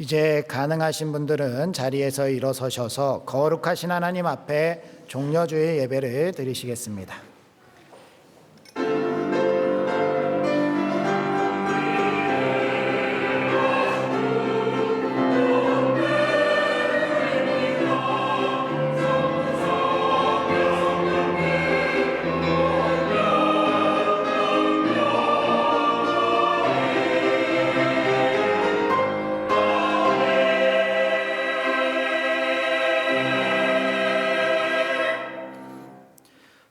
이제 가능하신 분들은 자리에서 일어서셔서 거룩하신 하나님 앞에 종려주의 예배를 드리시겠습니다.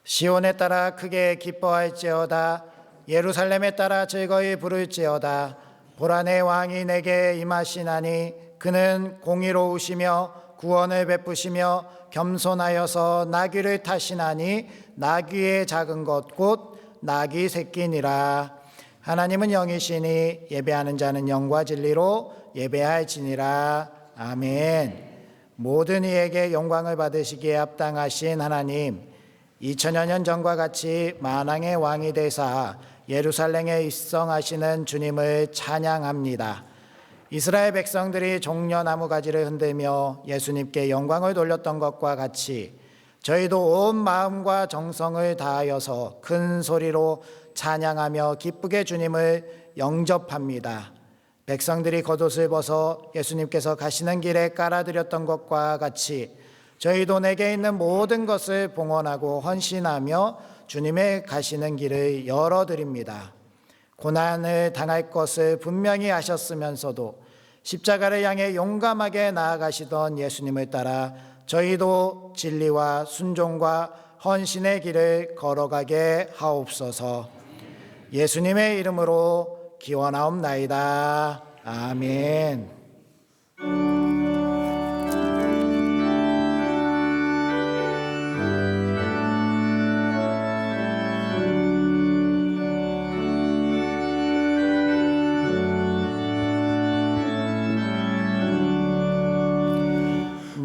시온에 따라 크게 기뻐할지어다. 예루살렘에 따라 즐거이 부를지어다. 보라, 내 왕이 내게 임하시나니 그는 공의로우시며 구원을 베푸시며 겸손하여서 나귀를 타시나니 나귀의 작은 것 곧 나귀 새끼니라. 하나님은 영이시니 예배하는 자는 영과 진리로 예배할지니라. 아멘. 모든 이에게 영광을 받으시기에 합당하신 하나님, 2000여 년 전과 같이 만왕의 왕이 되사 예루살렘에 입성하시는 주님을 찬양합니다. 이스라엘 백성들이 종려나무 가지를 흔들며 예수님께 영광을 돌렸던 것과 같이 저희도 온 마음과 정성을 다하여서 큰 소리로 찬양하며 기쁘게 주님을 영접합니다. 백성들이 겉옷을 벗어 예수님께서 가시는 길에 깔아드렸던 것과 같이 저희도 내게 있는 모든 것을 봉헌하고 헌신하며 주님의 가시는 길을 열어드립니다. 고난을 당할 것을 분명히 아셨으면서도 십자가를 향해 용감하게 나아가시던 예수님을 따라 저희도 진리와 순종과 헌신의 길을 걸어가게 하옵소서. 예수님의 이름으로 기원하옵나이다. 아멘.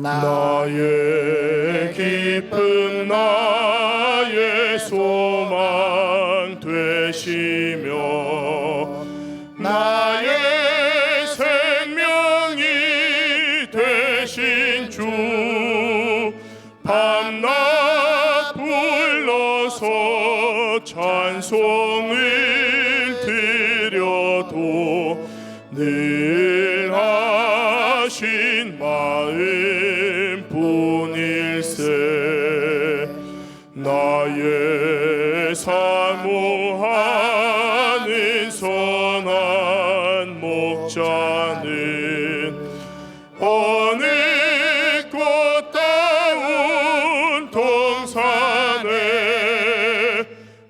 나의 기쁨 나의 소망 되시며 나의 생명이 되신 주 밤낮 불러서 찬송을 드려도 늘 하신 마음 나의 사모하는 선한 목자는 어느 꽃다운 동산에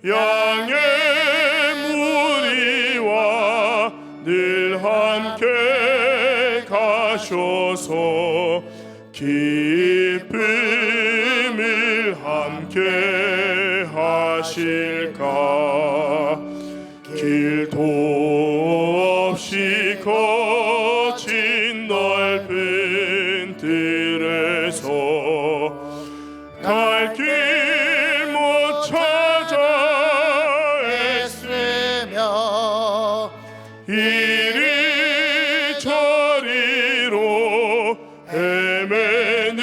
양의 무리와 늘 함께 가셔서 기쁨을 함께 하실까. 길도 없이 거친 넓은 들에서 갈 길 못 찾아 애쓰며 이리 저리로 헤매는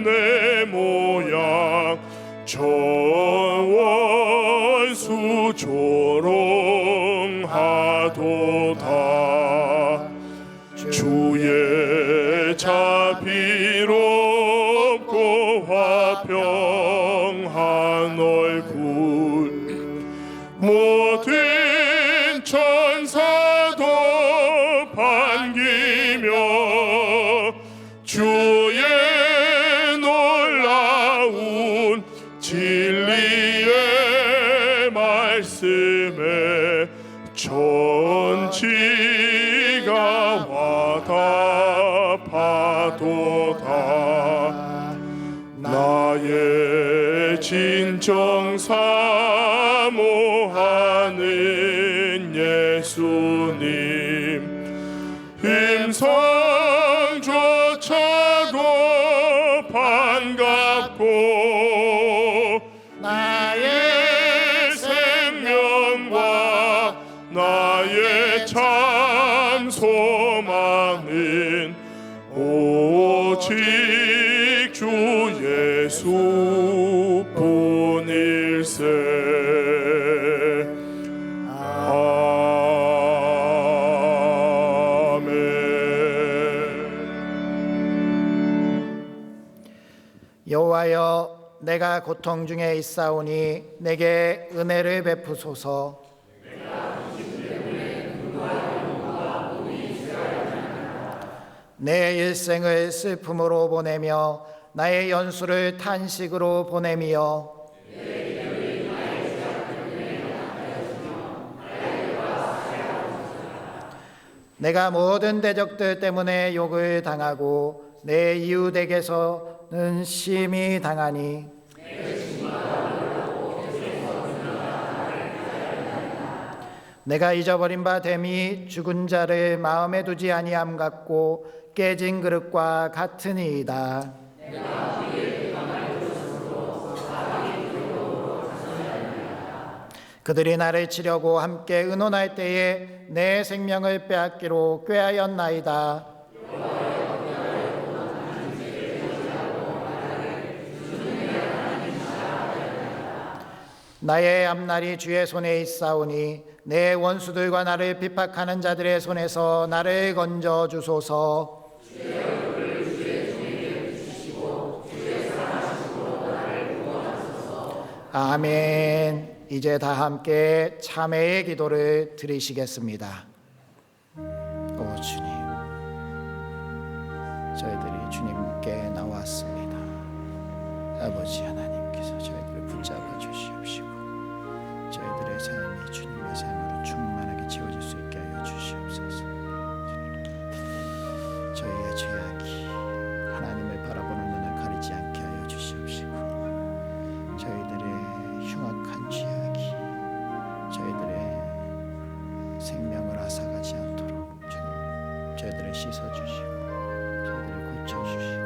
내 모양 저 원수 조롱하도다. 주의 자비롭고 화평한 얼굴 모든 천사도 반기며 주의 놀라운 진리의 말씀에 천지가 와답하도다. 나의 진정 사모하는 예수님 음성조차도 반갑고 나의 생명과 나의 참 소망을 여호와여, 내가 고통 중에 있사오니 내게 은혜를 베푸소서. 내 일생을 슬픔으로 보내며 나의 연수를 탄식으로 보내며 내가 모든 대적들 때문에 욕을 당하고 내 이웃에게서는 심히 당하니 내가 잊어버린 바 됨이 죽은 자를 마음에 두지 아니함 같고 깨진 그릇과 같으니이다. 그들이 나를 치려고 함께 의논할 때에 내 생명을 빼앗기로 꾀하였나이다. 나의 앞날이 주의 손에 있사오니 내 원수들과 나를 핍박하는 자들의 손에서 나를 건져 주소서. 아멘. 이제 다 함께 참회의 기도를 드리시겠습니다. 오 주님, 저희들이 주님께 나왔습니다. 아버지 하나님께서 저희들을 붙잡아 주시옵시고 저희들의 삶이 주님의 삶으로 충만하게 채워질 수 있게 하여 주시옵소서. 저희의 죄악이 하나님을 바라보는 눈을 가리지 않게 하여 주시옵시고 저희들의 흉악한 죄악이 저희들의 생명을 앗아가지 않도록 주님 저희들을 씻어주시고 저희들을 고쳐주시고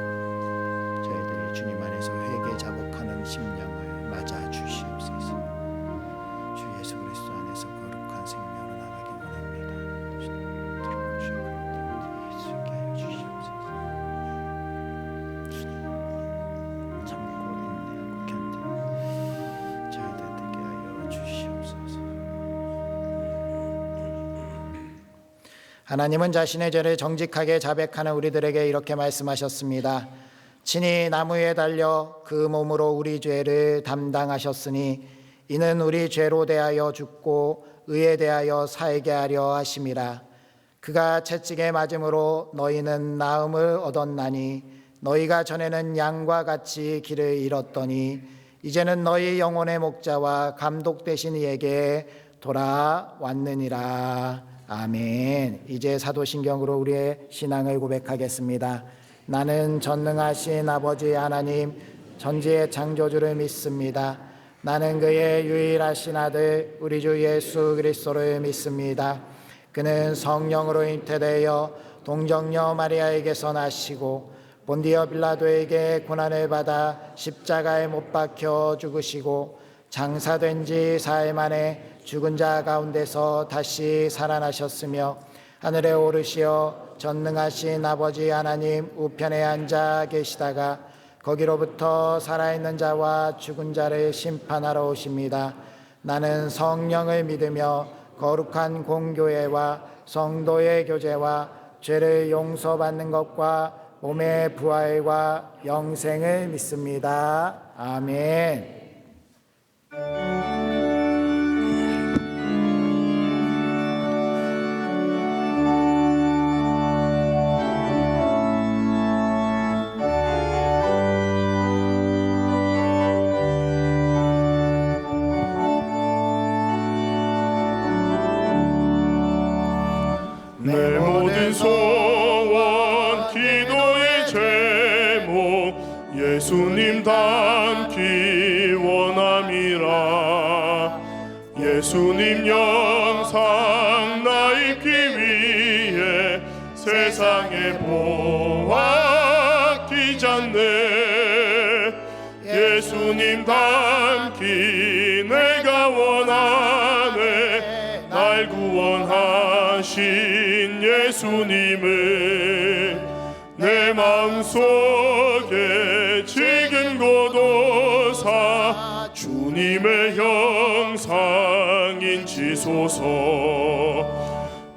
저희들이 주님 안에서 회개 자복하는 심령을 맞아 주시옵소서. 주 예수 그리스도 안에서 거룩한 생명으로 나가기 원합니다. 주님 들어오시고 뒤에 수 있게 하여 주시옵소서. 주님 참고 인내하고 견디는 저희들 되게 하여 주시옵소서. 하나님은 자신의 죄를 정직하게 자백하는 우리들에게 이렇게 말씀하셨습니다. 친히 나무에 달려 그 몸으로 우리 죄를 담당하셨으니 이는 우리 죄로 대하여 죽고 의에 대하여 살게 하려 하심이라. 그가 채찍에 맞음으로 너희는 나음을 얻었나니 너희가 전에는 양과 같이 길을 잃었더니 이제는 너희 영혼의 목자와 감독 되신 이에게 돌아왔느니라. 아멘. 이제 사도신경으로 우리의 신앙을 고백하겠습니다. 나는 전능하신 아버지 하나님 전지의 창조주를 믿습니다. 나는 그의 유일하신 아들 우리 주 예수 그리스도를 믿습니다. 그는 성령으로 잉태되어 동정녀 마리아에게서 나시고 본디어 빌라도에게 고난을 받아 십자가에 못 박혀 죽으시고 장사된 지 사흘 만에 죽은 자 가운데서 다시 살아나셨으며 하늘에 오르시어 전능하신 아버지 하나님 우편에 앉아 계시다가 거기로부터 살아있는 자와 죽은 자를 심판하러 오십니다. 나는 성령을 믿으며 거룩한 공교회와 성도의 교제와 죄를 용서받는 것과 몸의 부활과 영생을 믿습니다. 아멘. 내 모든 소원 기도의 제목 예수님 닮기 원함이라. 예수님 영상 나 입기 위해 세상에 보았기잖네. 예수님 닮기 내가 원하네. 날 구원하신 예수님을 내 마음속에 지금 고도사 주님의 형상인 지소서.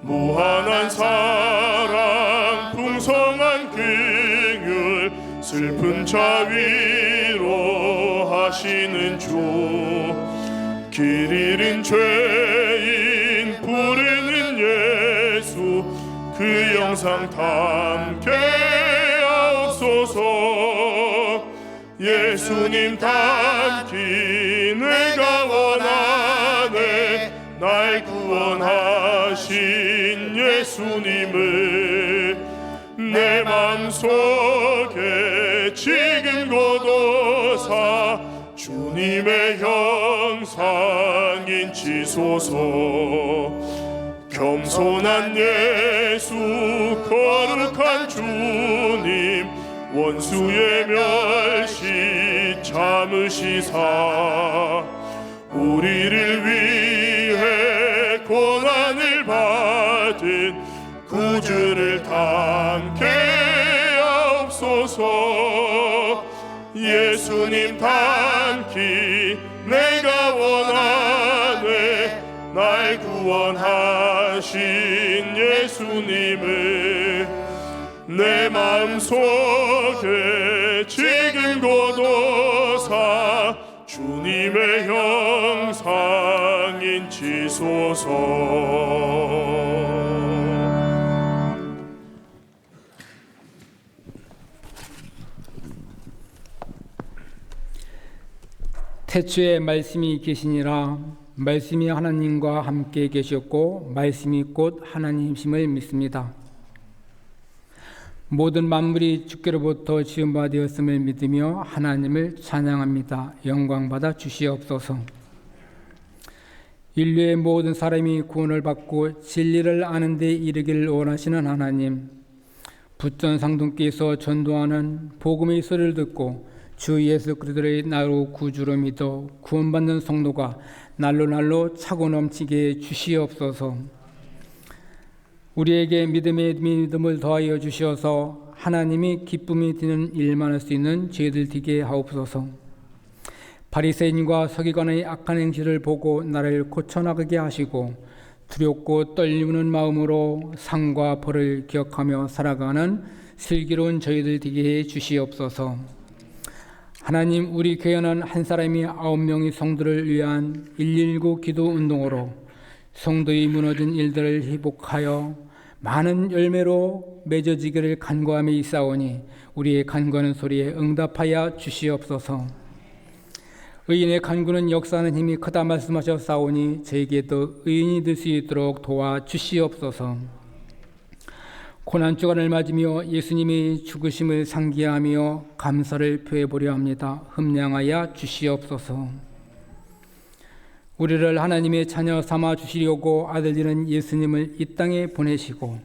무한한 사랑 풍성한 긍휼 슬픈 자 위 하시는 주 길 잃은 죄인 부르는 예수 그 영상 담게 하옵소서. 예수님 닮기 내가 원하네 날 구원하신 예수님을 내 맘속에 지금 고도사 주님의 형상인 지소서. 겸손한 예수 거룩한 주님 원수의 멸시 참으시사 우리를 위해 고난을 받은 구주를 담게 하옵소서. 예수님 닮기 내가 원하네 날 구원하신 예수님을 내 마음속에 지금 고도사 주님의 형상인 지소서. 태초에 말씀이 계시니라. 말씀이 하나님과 함께 계셨고 말씀이 곧 하나님이심을 믿습니다. 모든 만물이 주께로부터 지은 바 되었음을 믿으며 하나님을 찬양합니다. 영광받아 주시옵소서. 인류의 모든 사람이 구원을 받고 진리를 아는 데 이르기를 원하시는 하나님, 부천상동께서 전도하는 복음의 소리를 듣고 주 예수 그리스도의 나로 구주로 믿어 구원받는 성도가 날로 차고 넘치게 해 주시옵소서. 우리에게 믿음의 믿음을 더하여 주시어서 하나님이 기쁨이 드는 일만 할 수 있는 죄들 되게 하옵소서. 바리새인과 서기관의 악한 행실을 보고 나를 고쳐나가게 하시고 두렵고 떨리는 마음으로 상과 벌을 기억하며 살아가는 슬기로운 저희들 되게 해 주시옵소서. 하나님, 우리 교회는 한 사람이 9명의 성도를 위한 119 기도 운동으로 성도의 무너진 일들을 회복하여 많은 열매로 맺어지기를 간구하며 있사오니 우리의 간구하는 소리에 응답하여 주시옵소서. 의인의 간구는 역사하는 힘이 크다 말씀하셨사오니 저에게도 의인이 될 수 있도록 도와주시옵소서. 고난주간을 맞으며 예수님의 죽으심을 상기하며 감사를 표해보려 합니다. 흠량하여 주시옵소서. 우리를 하나님의 자녀 삼아 주시려고 아들 되는 예수님을 이 땅에 보내시고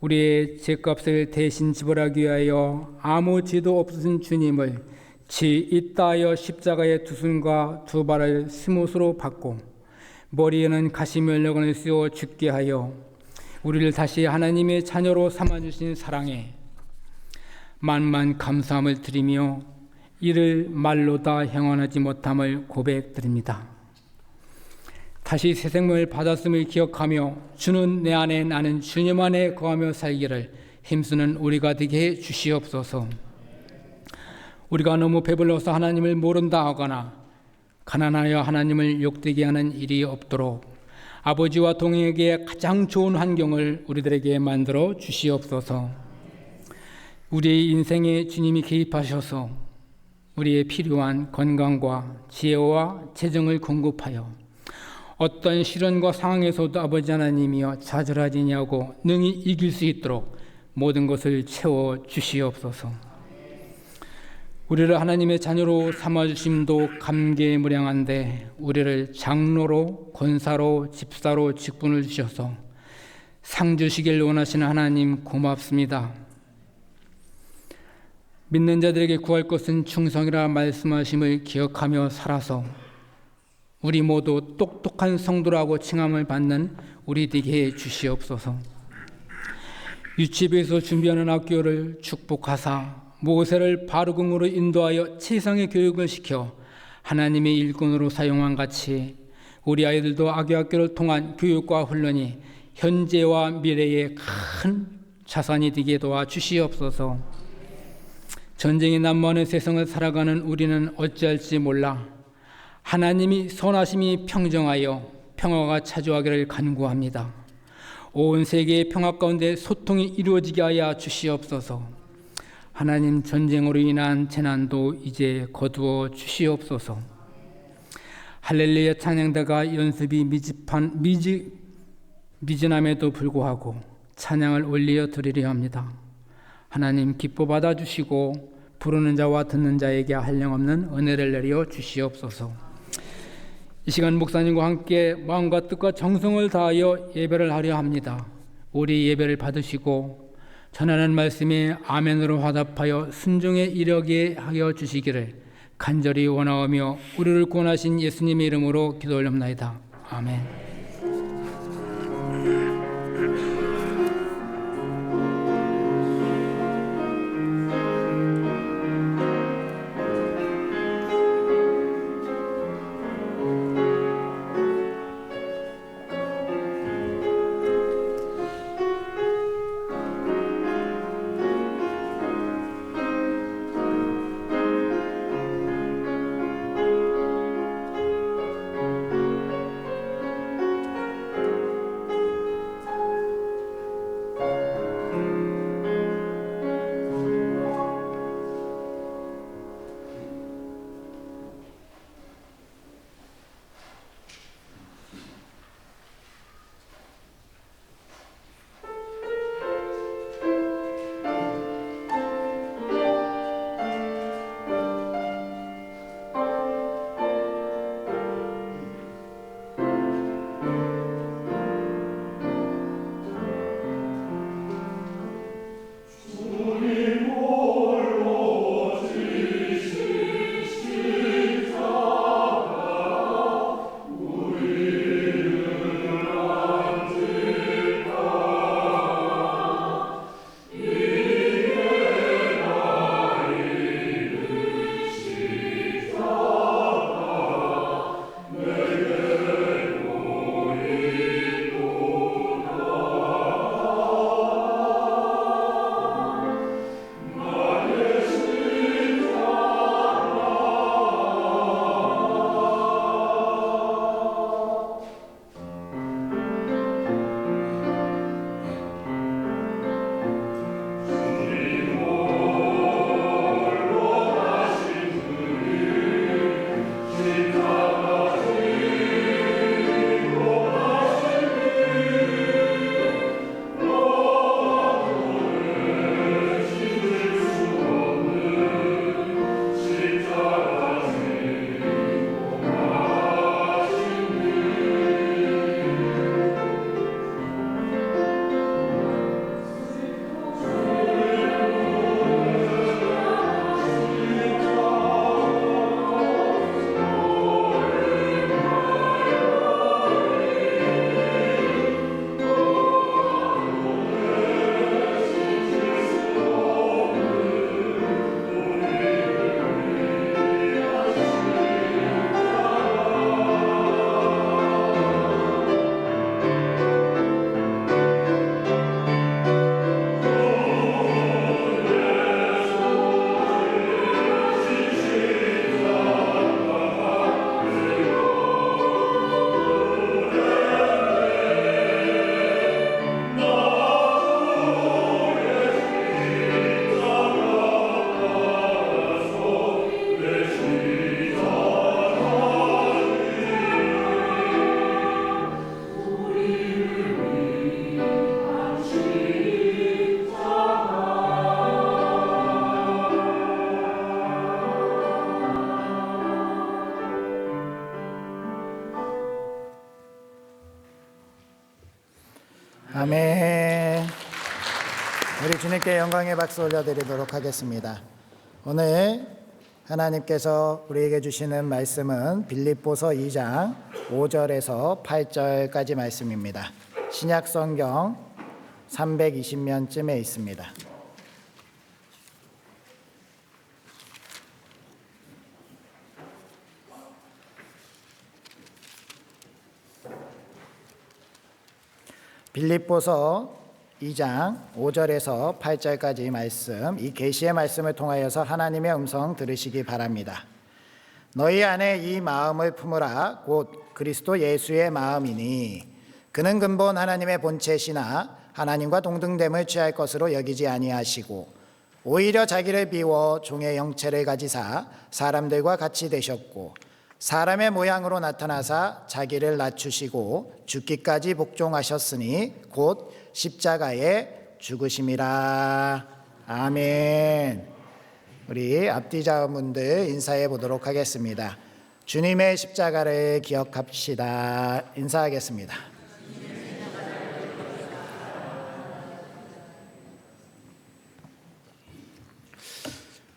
우리의 죄값을 대신 지불하기 위하여 아무 죄도 없으신 주님을 지 있다하여 십자가의 두 손과 두 발을 스못으로 받고 머리에는 가시면류관을 씌워 죽게 하여 우리를 다시 하나님의 자녀로 삼아주신 사랑에 만만 감사함을 드리며 이를 말로 다 형언하지 못함을 고백드립니다. 다시 새 생명을 받았음을 기억하며 주는 내 안에 나는 주님 안에 거하며 살기를 힘쓰는 우리가 되게 해 주시옵소서. 우리가 너무 배불러서 하나님을 모른다 하거나 가난하여 하나님을 욕되게 하는 일이 없도록 아버지와 동행에게 가장 좋은 환경을 우리들에게 만들어 주시옵소서. 우리의 인생에 주님이 개입하셔서 우리의 필요한 건강과 지혜와 재정을 공급하여 어떤 시련과 상황에서도 아버지 하나님이여 좌절하지냐고 능히 이길 수 있도록 모든 것을 채워 주시옵소서. 우리를 하나님의 자녀로 삼아주심도 감개무량한데 우리를 장로로 권사로 집사로 직분을 주셔서 상 주시길 원하시는 하나님 고맙습니다. 믿는 자들에게 구할 것은 충성이라 말씀하심을 기억하며 살아서 우리 모두 똑똑한 성도라고 칭함을 받는 우리 되게 해 주시옵소서. 유치부에서 준비하는 학교를 축복하사 모세를 바르궁으로 인도하여 최상의 교육을 시켜 하나님의 일꾼으로 사용한 같이 우리 아이들도 악교학교를 통한 교육과 훈련이 현재와 미래의 큰 자산이 되게 도와주시옵소서. 전쟁이 난무하는 세상을 살아가는 우리는 어찌할지 몰라 하나님이 선하심이 평정하여 평화가 차지하기를 간구합니다. 온 세계의 평화 가운데 소통이 이루어지게 하여 주시옵소서. 하나님, 전쟁으로 인한 재난도 이제 거두어 주시옵소서. 할렐루야 찬양대가 연습이 미진함에도 불구하고 찬양을 올려 드리려 합니다. 하나님, 기뻐 받아주시고 부르는 자와 듣는 자에게 한량없는 은혜를 내려 주시옵소서. 이 시간 목사님과 함께 마음과 뜻과 정성을 다하여 예배를 하려 합니다. 우리 예배를 받으시고 전하는 말씀에 아멘으로 화답하여 순종에 이르게 하여 주시기를 간절히 원하오며 우리를 구원하신 예수님의 이름으로 기도 올립니다. 아멘. 아멘. 우리 주님께 영광의 박수 올려드리도록 하겠습니다. 오늘 하나님께서 우리에게 주시는 말씀은 빌립보서 2장 5절에서 8절까지 말씀입니다. 신약 성경 320면쯤에 있습니다. 빌립보서 2장 5절에서 8절까지 말씀, 이 계시의 말씀을 통하여서 하나님의 음성 들으시기 바랍니다. 너희 안에 이 마음을 품으라. 곧 그리스도 예수의 마음이니 그는 근본 하나님의 본체시나 하나님과 동등됨을 취할 것으로 여기지 아니하시고 오히려 자기를 비워 종의 형체를 가지사 사람들과 같이 되셨고 사람의 모양으로 나타나사 자기를 낮추시고 죽기까지 복종하셨으니 곧 십자가에 죽으심이라. 아멘. 우리 앞뒤 자문들 인사해 보도록 하겠습니다. 주님의 십자가를 기억합시다. 인사하겠습니다.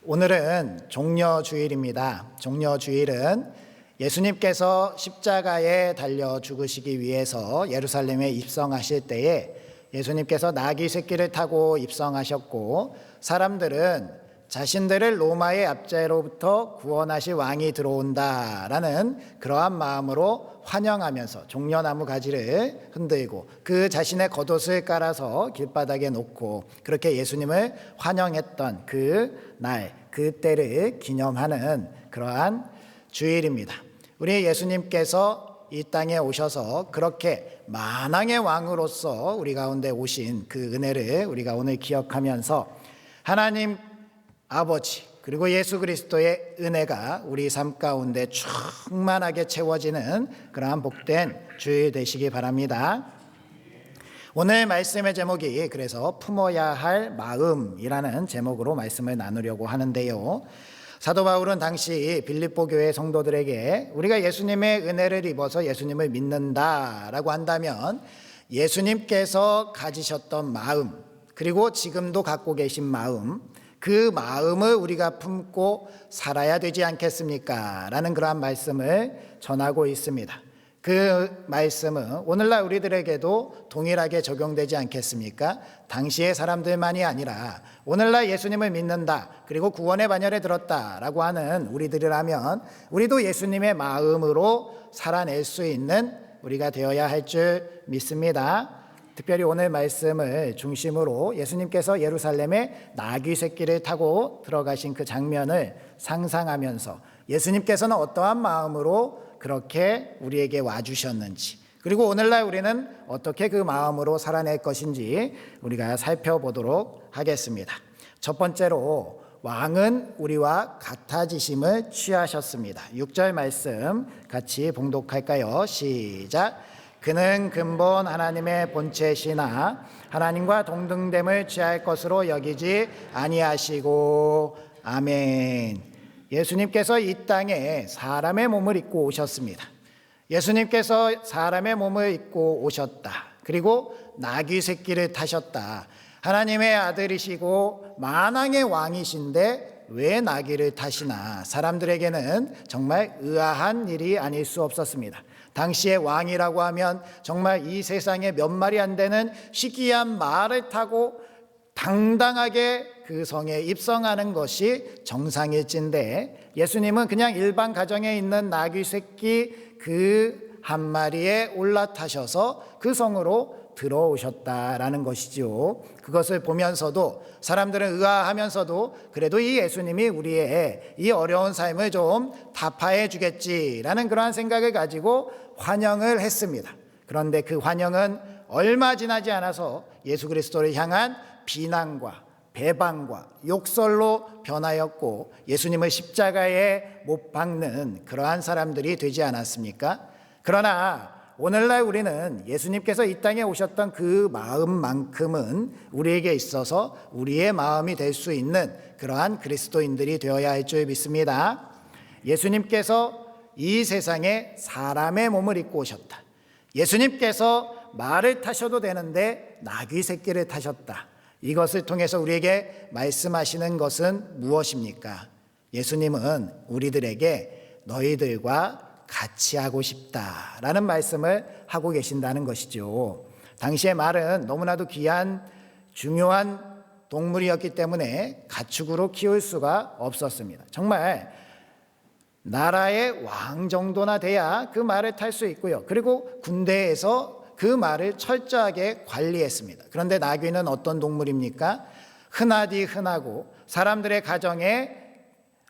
오늘은 종려주일입니다. 종려주일은 예수님께서 십자가에 달려 죽으시기 위해서 예루살렘에 입성하실 때에 예수님께서 나귀 새끼를 타고 입성하셨고 사람들은 자신들을 로마의 압제로부터 구원하실 왕이 들어온다라는 그러한 마음으로 환영하면서 종려나무 가지를 흔들고 그 자신의 겉옷을 깔아서 길바닥에 놓고 그렇게 예수님을 환영했던 그 날, 그 때를 기념하는 그러한 주일입니다. 우리 예수님께서 이 땅에 오셔서 그렇게 만왕의 왕으로서 우리 가운데 오신 그 은혜를 우리가 오늘 기억하면서 하나님 아버지 그리고 예수 그리스도의 은혜가 우리 삶 가운데 충만하게 채워지는 그러한 복된 주일 되시기 바랍니다. 오늘 말씀의 제목이 그래서 품어야 할 마음이라는 제목으로 말씀을 나누려고 하는데요. 사도 바울은 당시 빌립보 교회 성도들에게 우리가 예수님의 은혜를 입어서 예수님을 믿는다라고 한다면 예수님께서 가지셨던 마음 그리고 지금도 갖고 계신 마음 그 마음을 우리가 품고 살아야 되지 않겠습니까? 라는 그러한 말씀을 전하고 있습니다. 그 말씀은 오늘날 우리들에게도 동일하게 적용되지 않겠습니까? 당시의 사람들만이 아니라 오늘날 예수님을 믿는다 그리고 구원의 반열에 들었다라고 하는 우리들이라면 우리도 예수님의 마음으로 살아낼 수 있는 우리가 되어야 할 줄 믿습니다. 특별히 오늘 말씀을 중심으로 예수님께서 예루살렘에 나귀 새끼를 타고 들어가신 그 장면을 상상하면서 예수님께서는 어떠한 마음으로 그렇게 우리에게 와주셨는지 그리고 오늘날 우리는 어떻게 그 마음으로 살아낼 것인지 우리가 살펴보도록 하겠습니다. 첫 번째로 왕은 우리와 같아지심을 취하셨습니다. 6절 말씀 같이 봉독할까요? 시작. 그는 근본 하나님의 본체시나 하나님과 동등됨을 취할 것으로 여기지 아니하시고. 아멘. 예수님께서 이 땅에 사람의 몸을 입고 오셨습니다. 예수님께서 사람의 몸을 입고 오셨다. 그리고 나귀 새끼를 타셨다. 하나님의 아들이시고 만왕의 왕이신데 왜 나귀를 타시나? 사람들에게는 정말 의아한 일이 아닐 수 없었습니다. 당시의 왕이라고 하면 정말 이 세상에 몇 마리 안 되는 시기한 말을 타고 당당하게 그 성에 입성하는 것이 정상일진데 예수님은 그냥 일반 가정에 있는 나귀 새끼 그 한 마리에 올라타셔서 그 성으로 들어오셨다라는 것이죠. 그것을 보면서도 사람들은 의아하면서도 그래도 이 예수님이 우리의 이 어려운 삶을 좀 타파해 주겠지라는 그러한 생각을 가지고 환영을 했습니다. 그런데 그 환영은 얼마 지나지 않아서 예수 그리스도를 향한 비난과 배반과 욕설로 변하였고 예수님을 십자가에 못 박는 그러한 사람들이 되지 않았습니까? 그러나 오늘날 우리는 예수님께서 이 땅에 오셨던 그 마음만큼은 우리에게 있어서 우리의 마음이 될 수 있는 그러한 그리스도인들이 되어야 할 줄 믿습니다. 예수님께서 이 세상에 사람의 몸을 입고 오셨다. 예수님께서 말을 타셔도 되는데 나귀 새끼를 타셨다. 이것을 통해서 우리에게 말씀하시는 것은 무엇입니까? 예수님은 우리들에게 너희들과 같이 하고 싶다라는 말씀을 하고 계신다는 것이죠. 당시의 말은 너무나도 귀한 중요한 동물이었기 때문에 가축으로 키울 수가 없었습니다. 정말 나라의 왕 정도나 돼야 그 말을 탈 수 있고요. 그리고 군대에서 그 말을 철저하게 관리했습니다. 그런데 나귀는 어떤 동물입니까? 흔하디 흔하고 사람들의 가정에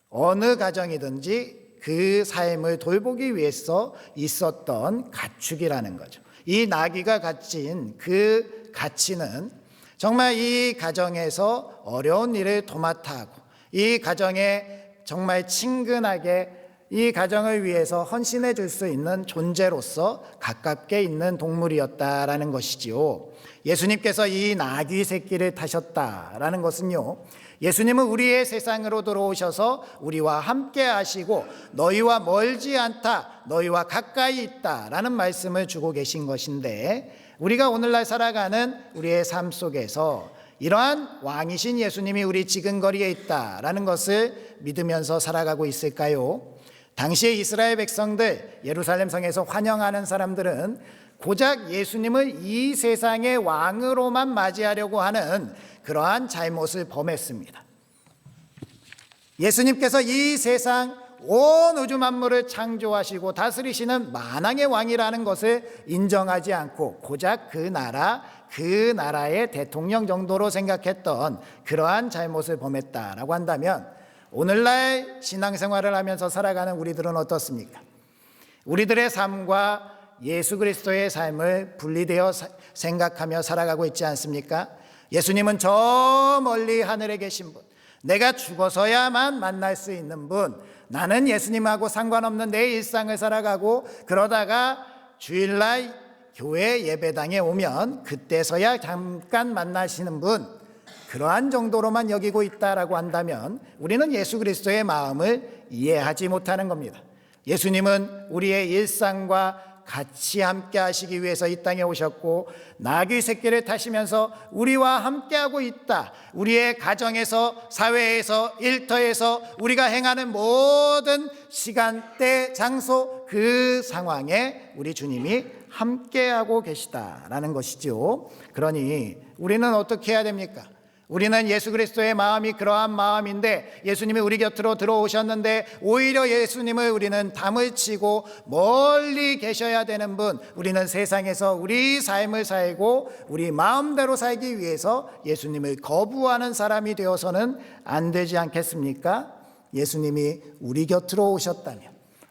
어느 가정이든지 그 삶을 돌보기 위해서 있었던 가축이라는 거죠. 이 나귀가 가진 그 가치는 정말 이 가정에서 어려운 일을 도맡아 하고 이 가정에 정말 친근하게 이 가정을 위해서 헌신해 줄 수 있는 존재로서 가깝게 있는 동물이었다라는 것이지요. 예수님께서 이 나귀 새끼를 타셨다라는 것은요, 예수님은 우리의 세상으로 들어오셔서 우리와 함께 하시고 너희와 멀지 않다, 너희와 가까이 있다라는 말씀을 주고 계신 것인데, 우리가 오늘날 살아가는 우리의 삶 속에서 이러한 왕이신 예수님이 우리 지근거리에 있다라는 것을 믿으면서 살아가고 있을까요? 당시에 이스라엘 백성들, 예루살렘 성에서 환영하는 사람들은 고작 예수님을 이 세상의 왕으로만 맞이하려고 하는 그러한 잘못을 범했습니다. 예수님께서 이 세상 온 우주 만물을 창조하시고 다스리시는 만왕의 왕이라는 것을 인정하지 않고 고작 그 나라의 대통령 정도로 생각했던 그러한 잘못을 범했다라고 한다면, 오늘날 신앙생활을 하면서 살아가는 우리들은 어떻습니까? 우리들의 삶과 예수 그리스도의 삶을 분리되어 생각하며 살아가고 있지 않습니까? 예수님은 저 멀리 하늘에 계신 분, 내가 죽어서야만 만날 수 있는 분, 나는 예수님하고 상관없는 내 일상을 살아가고 그러다가 주일날 교회 예배당에 오면 그때서야 잠깐 만나시는 분, 그러한 정도로만 여기고 있다라고 한다면 우리는 예수 그리스도의 마음을 이해하지 못하는 겁니다. 예수님은 우리의 일상과 같이 함께 하시기 위해서 이 땅에 오셨고 나귀 새끼를 타시면서 우리와 함께하고 있다. 우리의 가정에서, 사회에서, 일터에서 우리가 행하는 모든 시간대, 장소, 그 상황에 우리 주님이 함께하고 계시다라는 것이죠. 그러니 우리는 어떻게 해야 됩니까? 우리는 예수 그리스도의 마음이 그러한 마음인데, 예수님이 우리 곁으로 들어오셨는데 오히려 예수님을 우리는 담을 치고 멀리 계셔야 되는 분, 우리는 세상에서 우리 삶을 살고 우리 마음대로 살기 위해서 예수님을 거부하는 사람이 되어서는 안 되지 않겠습니까? 예수님이 우리 곁으로 오셨다면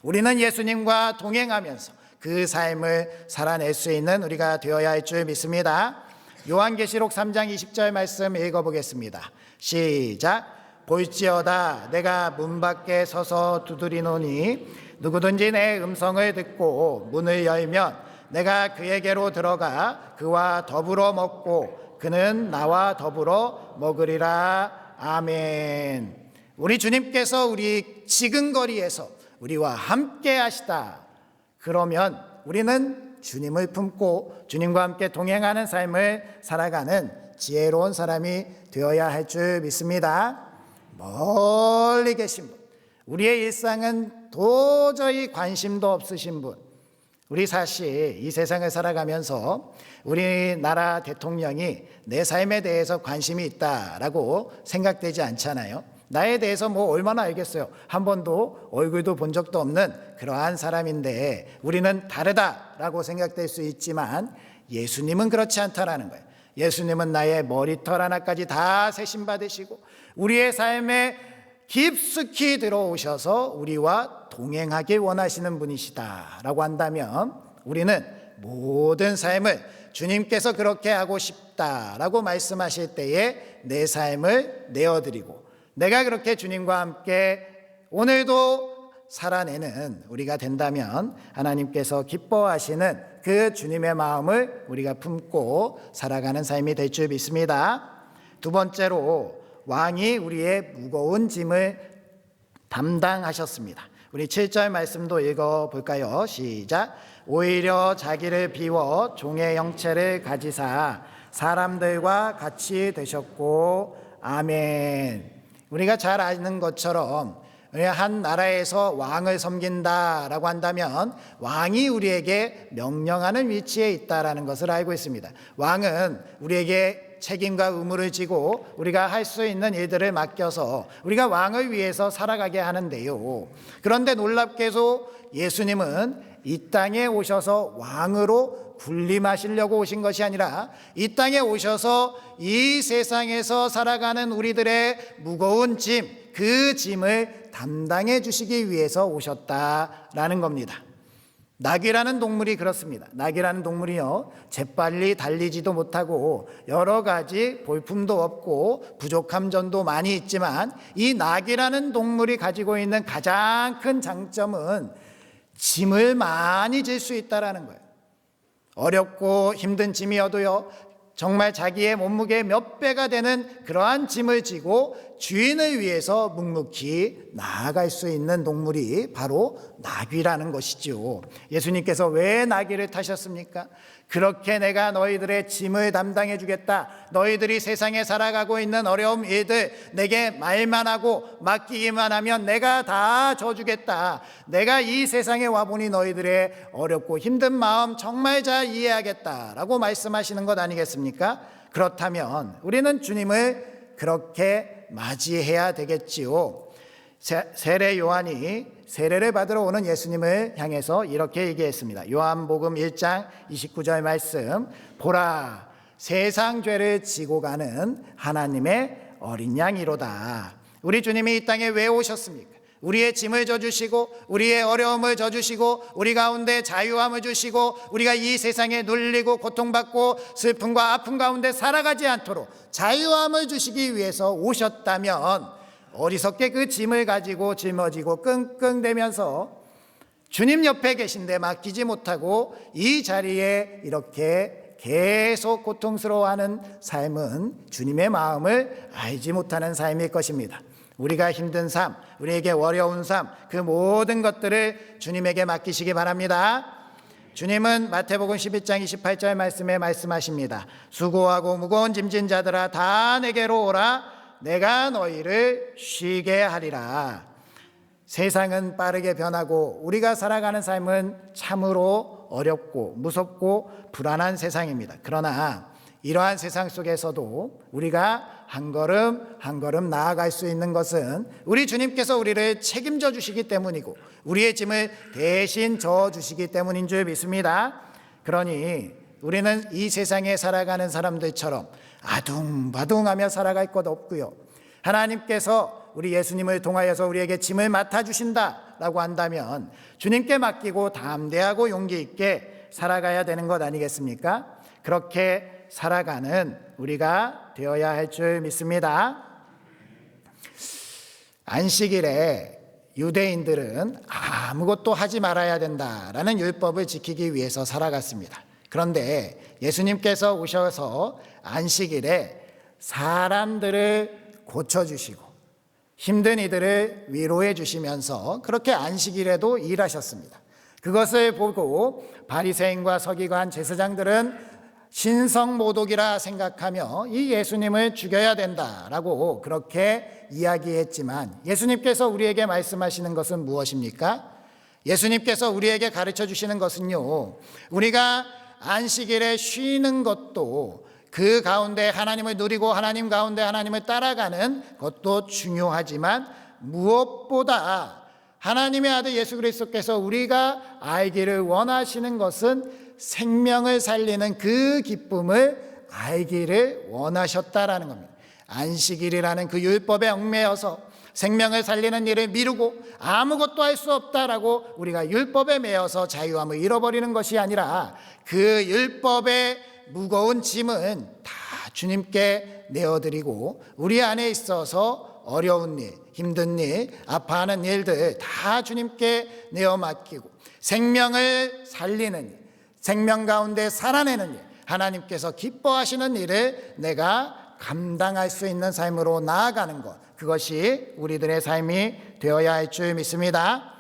우리는 예수님과 동행하면서 그 삶을 살아낼 수 있는 우리가 되어야 할 줄 믿습니다. 요한계시록 3장 20절 말씀 읽어보겠습니다. 시작. 볼지어다 내가 문 밖에 서서 두드리노니 누구든지 내 음성을 듣고 문을 열면 내가 그에게로 들어가 그와 더불어 먹고 그는 나와 더불어 먹으리라. 아멘. 우리 주님께서 우리 지근거리에서 우리와 함께 하시다. 그러면 우리는 주님을 품고 주님과 함께 동행하는 삶을 살아가는 지혜로운 사람이 되어야 할 줄 믿습니다. 멀리 계신 분, 우리의 일상은 도저히 관심도 없으신 분, 우리 사실 이 세상을 살아가면서 우리나라 대통령이 내 삶에 대해서 관심이 있다라고 생각되지 않잖아요. 나에 대해서 뭐 얼마나 알겠어요. 한 번도 얼굴도 본 적도 없는 그러한 사람인데 우리는 다르다라고 생각될 수 있지만 예수님은 그렇지 않다라는 거예요. 예수님은 나의 머리털 하나까지 다 세심받으시고 우리의 삶에 깊숙이 들어오셔서 우리와 동행하길 원하시는 분이시다라고 한다면 우리는 모든 삶을 주님께서 그렇게 하고 싶다라고 말씀하실 때에 내 삶을 내어드리고 내가 그렇게 주님과 함께 오늘도 살아내는 우리가 된다면 하나님께서 기뻐하시는 그 주님의 마음을 우리가 품고 살아가는 삶이 될 줄 믿습니다. 두 번째로 왕이 우리의 무거운 짐을 담당하셨습니다. 우리 7절 말씀도 읽어볼까요? 시작. 오히려 자기를 비워 종의 형체를 가지사 사람들과 같이 되셨고 아멘. 우리가 잘 아는 것처럼 한 나라에서 왕을 섬긴다라고 한다면 왕이 우리에게 명령하는 위치에 있다라는 것을 알고 있습니다. 왕은 우리에게 책임과 의무를 지고 우리가 할 수 있는 일들을 맡겨서 우리가 왕을 위해서 살아가게 하는데요. 그런데 놀랍게도 예수님은 이 땅에 오셔서 왕으로 군림하시려고 오신 것이 아니라 이 땅에 오셔서 이 세상에서 살아가는 우리들의 무거운 짐, 그 짐을 담당해 주시기 위해서 오셨다라는 겁니다. 낙이라는 동물이 그렇습니다. 낙이라는 동물이요, 재빨리 달리지도 못하고 여러 가지 볼품도 없고 부족한 점도 많이 있지만, 이 낙이라는 동물이 가지고 있는 가장 큰 장점은 짐을 많이 질 수 있다라는 거예요. 어렵고 힘든 짐이어도요, 정말 자기의 몸무게의 몇 배가 되는 그러한 짐을 지고 주인을 위해서 묵묵히 나아갈 수 있는 동물이 바로 나귀라는 것이죠. 예수님께서 왜 나귀를 타셨습니까? 그렇게 내가 너희들의 짐을 담당해 주겠다, 너희들이 세상에 살아가고 있는 어려움 일들 내게 말만 하고 맡기기만 하면 내가 다 져주겠다, 내가 이 세상에 와보니 너희들의 어렵고 힘든 마음 정말 잘 이해하겠다라고 말씀하시는 것 아니겠습니까? 그렇다면 우리는 주님을 그렇게 맞이해야 되겠지요. 세례 요한이 세례를 받으러 오는 예수님을 향해서 이렇게 얘기했습니다. 요한복음 1장 29절 말씀, 보라, 세상 죄를 지고 가는 하나님의 어린 양이로다. 우리 주님이 이 땅에 왜 오셨습니까? 우리의 짐을 져주시고 우리의 어려움을 져주시고 우리 가운데 자유함을 주시고 우리가 이 세상에 눌리고 고통받고 슬픔과 아픔 가운데 살아가지 않도록 자유함을 주시기 위해서 오셨다면, 어리석게 그 짐을 가지고 짊어지고 끙끙대면서 주님 옆에 계신데 맡기지 못하고 이 자리에 이렇게 계속 고통스러워하는 삶은 주님의 마음을 알지 못하는 삶일 것입니다. 우리가 힘든 삶, 우리에게 어려운 삶, 그 모든 것들을 주님에게 맡기시기 바랍니다. 주님은 마태복음 11장 28절 말씀에 말씀하십니다. 수고하고 무거운 짐진 자들아 다 내게로 오라, 내가 너희를 쉬게 하리라. 세상은 빠르게 변하고 우리가 살아가는 삶은 참으로 어렵고 무섭고 불안한 세상입니다. 그러나 이러한 세상 속에서도 우리가 한 걸음 한 걸음 나아갈 수 있는 것은 우리 주님께서 우리를 책임져 주시기 때문이고 우리의 짐을 대신 져 주시기 때문인 줄 믿습니다. 그러니 우리는 이 세상에 살아가는 사람들처럼 아둥바둥하며 살아갈 것 없고요, 하나님께서 우리 예수님을 통하여서 우리에게 짐을 맡아주신다라고 한다면 주님께 맡기고 담대하고 용기 있게 살아가야 되는 것 아니겠습니까? 그렇게 살아가는 우리가 되어야 할 줄 믿습니다. 안식일에 유대인들은 아무것도 하지 말아야 된다라는 율법을 지키기 위해서 살아갔습니다. 그런데 예수님께서 오셔서 안식일에 사람들을 고쳐주시고 힘든 이들을 위로해 주시면서 그렇게 안식일에도 일하셨습니다. 그것을 보고 바리새인과 서기관 제사장들은 신성모독이라 생각하며 이 예수님을 죽여야 된다라고 그렇게 이야기했지만, 예수님께서 우리에게 말씀하시는 것은 무엇입니까? 예수님께서 우리에게 가르쳐 주시는 것은요, 우리가 안식일에 쉬는 것도 그 가운데 하나님을 누리고 하나님 가운데 하나님을 따라가는 것도 중요하지만, 무엇보다 하나님의 아들 예수 그리스도께서 우리가 알기를 원하시는 것은 생명을 살리는 그 기쁨을 알기를 원하셨다라는 겁니다. 안식일이라는 그 율법에 얽매여서 생명을 살리는 일을 미루고 아무것도 할 수 없다라고 우리가 율법에 매여서 자유함을 잃어버리는 것이 아니라, 그 율법의 무거운 짐은 다 주님께 내어드리고 우리 안에 있어서 어려운 일, 힘든 일, 아파하는 일들 다 주님께 내어 맡기고 생명을 살리는 일, 생명 가운데 살아내는 일, 하나님께서 기뻐하시는 일을 내가 감당할 수 있는 삶으로 나아가는 것, 그것이 우리들의 삶이 되어야 할 줄 믿습니다.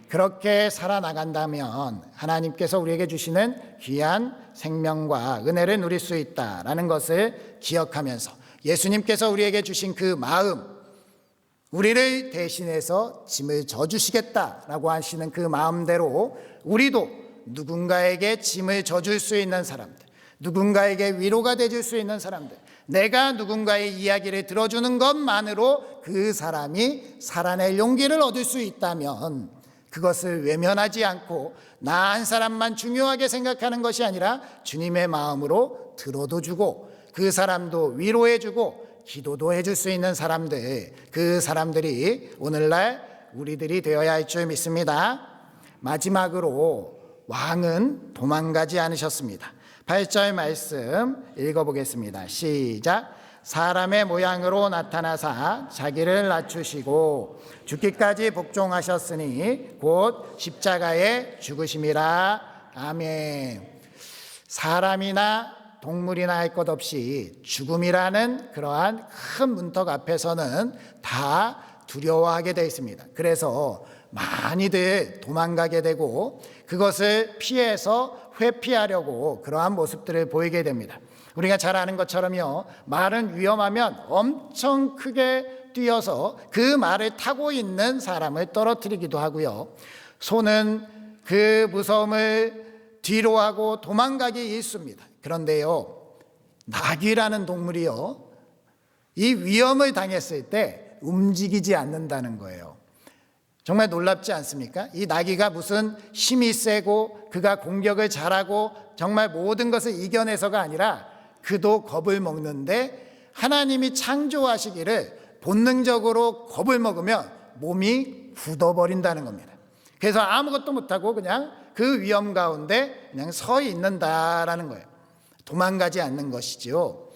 그렇게 살아나간다면 하나님께서 우리에게 주시는 귀한 생명과 은혜를 누릴 수 있다라는 것을 기억하면서 예수님께서 우리에게 주신 그 마음, 우리를 대신해서 짐을 져주시겠다라고 하시는 그 마음대로 우리도 누군가에게 짐을 져줄 수 있는 사람들, 누군가에게 위로가 되줄 수 있는 사람들, 내가 누군가의 이야기를 들어주는 것만으로 그 사람이 살아낼 용기를 얻을 수 있다면 그것을 외면하지 않고 나 한 사람만 중요하게 생각하는 것이 아니라 주님의 마음으로 들어도 주고 그 사람도 위로해 주고 기도도 해줄 수 있는 사람들, 그 사람들이 오늘날 우리들이 되어야 할 줄 믿습니다. 마지막으로 왕은 도망가지 않으셨습니다. 8절 말씀 읽어보겠습니다. 시작. 사람의 모양으로 나타나사 자기를 낮추시고 죽기까지 복종하셨으니 곧 십자가에 죽으심이라. 아멘. 사람이나 동물이나 할 것 없이 죽음이라는 그러한 큰 문턱 앞에서는 다 두려워하게 되어 있습니다. 그래서 많이들 도망가게 되고 그것을 피해서 회피하려고 그러한 모습들을 보이게 됩니다. 우리가 잘 아는 것처럼요, 말은 위험하면 엄청 크게 뛰어서 그 말을 타고 있는 사람을 떨어뜨리기도 하고요, 소는 그 무서움을 뒤로 하고 도망가기 일쑤입니다. 그런데요, 나귀라는 동물이요, 이 위험을 당했을 때 움직이지 않는다는 거예요. 정말 놀랍지 않습니까? 이 나귀가 무슨 힘이 세고 그가 공격을 잘하고 정말 모든 것을 이겨내서가 아니라 그도 겁을 먹는데 하나님이 창조하시기를 본능적으로 겁을 먹으면 몸이 굳어버린다는 겁니다. 그래서 아무것도 못하고 그냥 그 위험 가운데 그냥 서 있는다라는 거예요. 도망가지 않는 것이죠.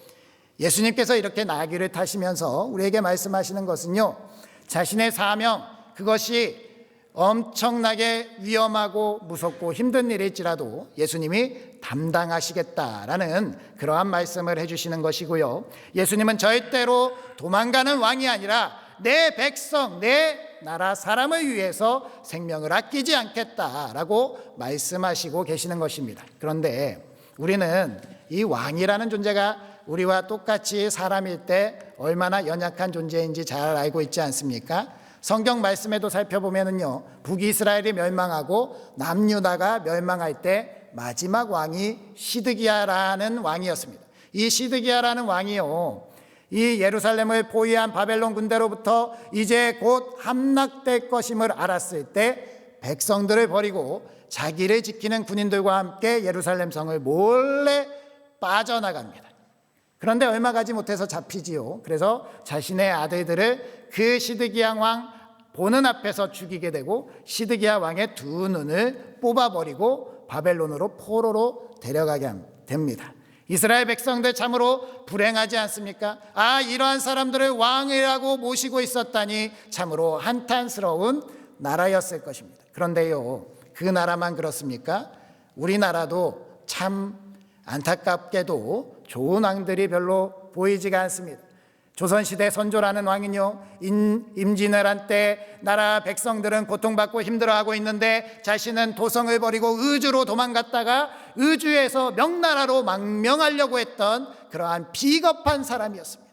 예수님께서 이렇게 나귀를 타시면서 우리에게 말씀하시는 것은요, 자신의 사명, 그것이 엄청나게 위험하고 무섭고 힘든 일일지라도 예수님이 담당하시겠다라는 그러한 말씀을 해주시는 것이고요, 예수님은 절대로 도망가는 왕이 아니라 내 백성, 내 나라 사람을 위해서 생명을 아끼지 않겠다라고 말씀하시고 계시는 것입니다. 그런데 우리는 이 왕이라는 존재가 우리와 똑같이 사람일 때 얼마나 연약한 존재인지 잘 알고 있지 않습니까? 성경 말씀에도 살펴보면은요, 북이스라엘이 멸망하고 남유다가 멸망할 때 마지막 왕이 시드기야라는 왕이었습니다. 이 시드기야라는 왕이요, 이 예루살렘을 포위한 바벨론 군대로부터 이제 곧 함락될 것임을 알았을 때 백성들을 버리고 자기를 지키는 군인들과 함께 예루살렘 성을 몰래 빠져나갑니다. 그런데 얼마 가지 못해서 잡히지요. 그래서 자신의 아들들을 그 시드기야 왕 보는 앞에서 죽이게 되고 시드기야 왕의 두 눈을 뽑아버리고 바벨론으로 포로로 데려가게 됩니다. 이스라엘 백성들 참으로 불행하지 않습니까? 이러한 사람들을 왕이라고 모시고 있었다니 참으로 한탄스러운 나라였을 것입니다. 그런데요, 그 나라만 그렇습니까? 우리나라도 참 안타깝게도 좋은 왕들이 별로 보이지가 않습니다. 조선시대 선조라는 왕은요, 임진왜란 한때 나라 백성들은 고통받고 힘들어하고 있는데 자신은 도성을 버리고 의주로 도망갔다가 의주에서 명나라로 망명하려고 했던 그러한 비겁한 사람이었습니다.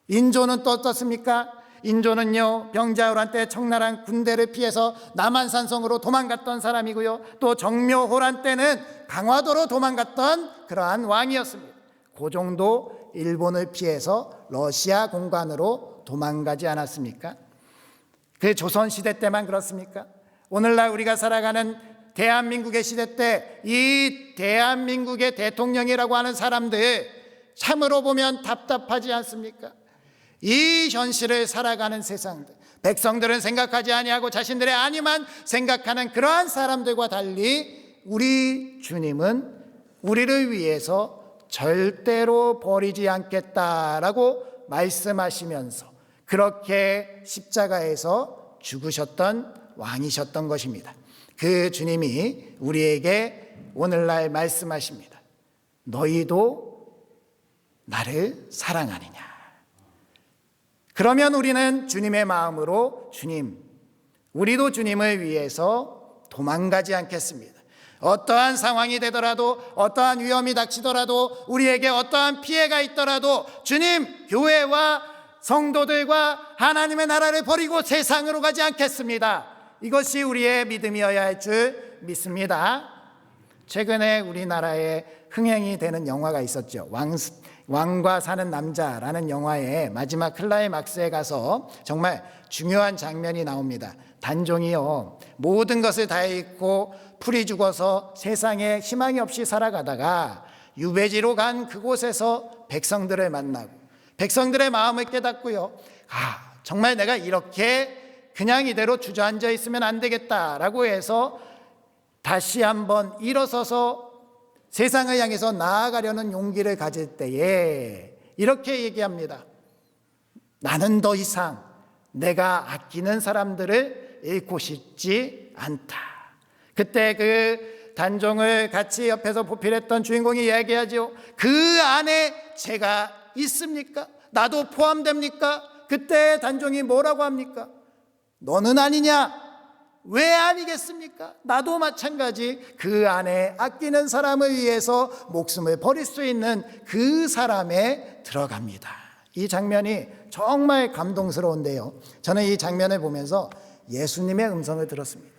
인조는 또 어떻습니까? 인조는요, 병자호란 때 청나라 군대를 피해서 남한산성으로 도망갔던 사람이고요, 또 정묘호란 때는 강화도로 도망갔던 그러한 왕이었습니다. 고종도 일본을 피해서 러시아 공관으로 도망가지 않았습니까? 그 조선시대 때만 그렇습니까? 오늘날 우리가 살아가는 대한민국의 시대 때 이 대한민국의 대통령이라고 하는 사람들 참으로 보면 답답하지 않습니까? 이 현실을 살아가는 세상들, 백성들은 생각하지 아니하고 자신들의 안위만 생각하는 그러한 사람들과 달리 우리 주님은 우리를 위해서 절대로 버리지 않겠다라고 말씀하시면서 그렇게 십자가에서 죽으셨던 왕이셨던 것입니다. 그 주님이 우리에게 오늘날 말씀하십니다. 너희도 나를 사랑하느냐? 그러면 우리는 주님의 마음으로 우리도 주님을 위해서 도망가지 않겠습니다. 어떠한 상황이 되더라도, 어떠한 위험이 닥치더라도, 우리에게 어떠한 피해가 있더라도 주님, 교회와 성도들과 하나님의 나라를 버리고 세상으로 가지 않겠습니다. 이것이 우리의 믿음이어야 할 줄 믿습니다. 최근에 우리나라에 흥행이 되는 영화가 있었죠. 왕과 사는 남자라는 영화의 마지막 클라이막스에 가서 정말 중요한 장면이 나옵니다. 단종이요, 모든 것을 다 잃고 풀이 죽어서 세상에 희망이 없이 살아가다가 유배지로 간 그곳에서 백성들을 만나고 백성들의 마음을 깨닫고요, 정말 내가 이렇게 그냥 이대로 주저앉아 있으면 안 되겠다라고 해서 다시 한번 일어서서 세상을 향해서 나아가려는 용기를 가질 때에 이렇게 얘기합니다. 나는 더 이상 내가 아끼는 사람들을 잃고 싶지 않다. 그때 그 단종을 같이 옆에서 보필했던 주인공이 이야기하죠. 그 안에 제가 있습니까? 나도 포함됩니까? 그때 단종이 뭐라고 합니까? 너는 아니냐? 왜 아니겠습니까? 나도 마찬가지 그 안에 아끼는 사람을 위해서 목숨을 버릴 수 있는 그 사람에 들어갑니다. 이 장면이 정말 감동스러운데요, 저는 이 장면을 보면서 예수님의 음성을 들었습니다.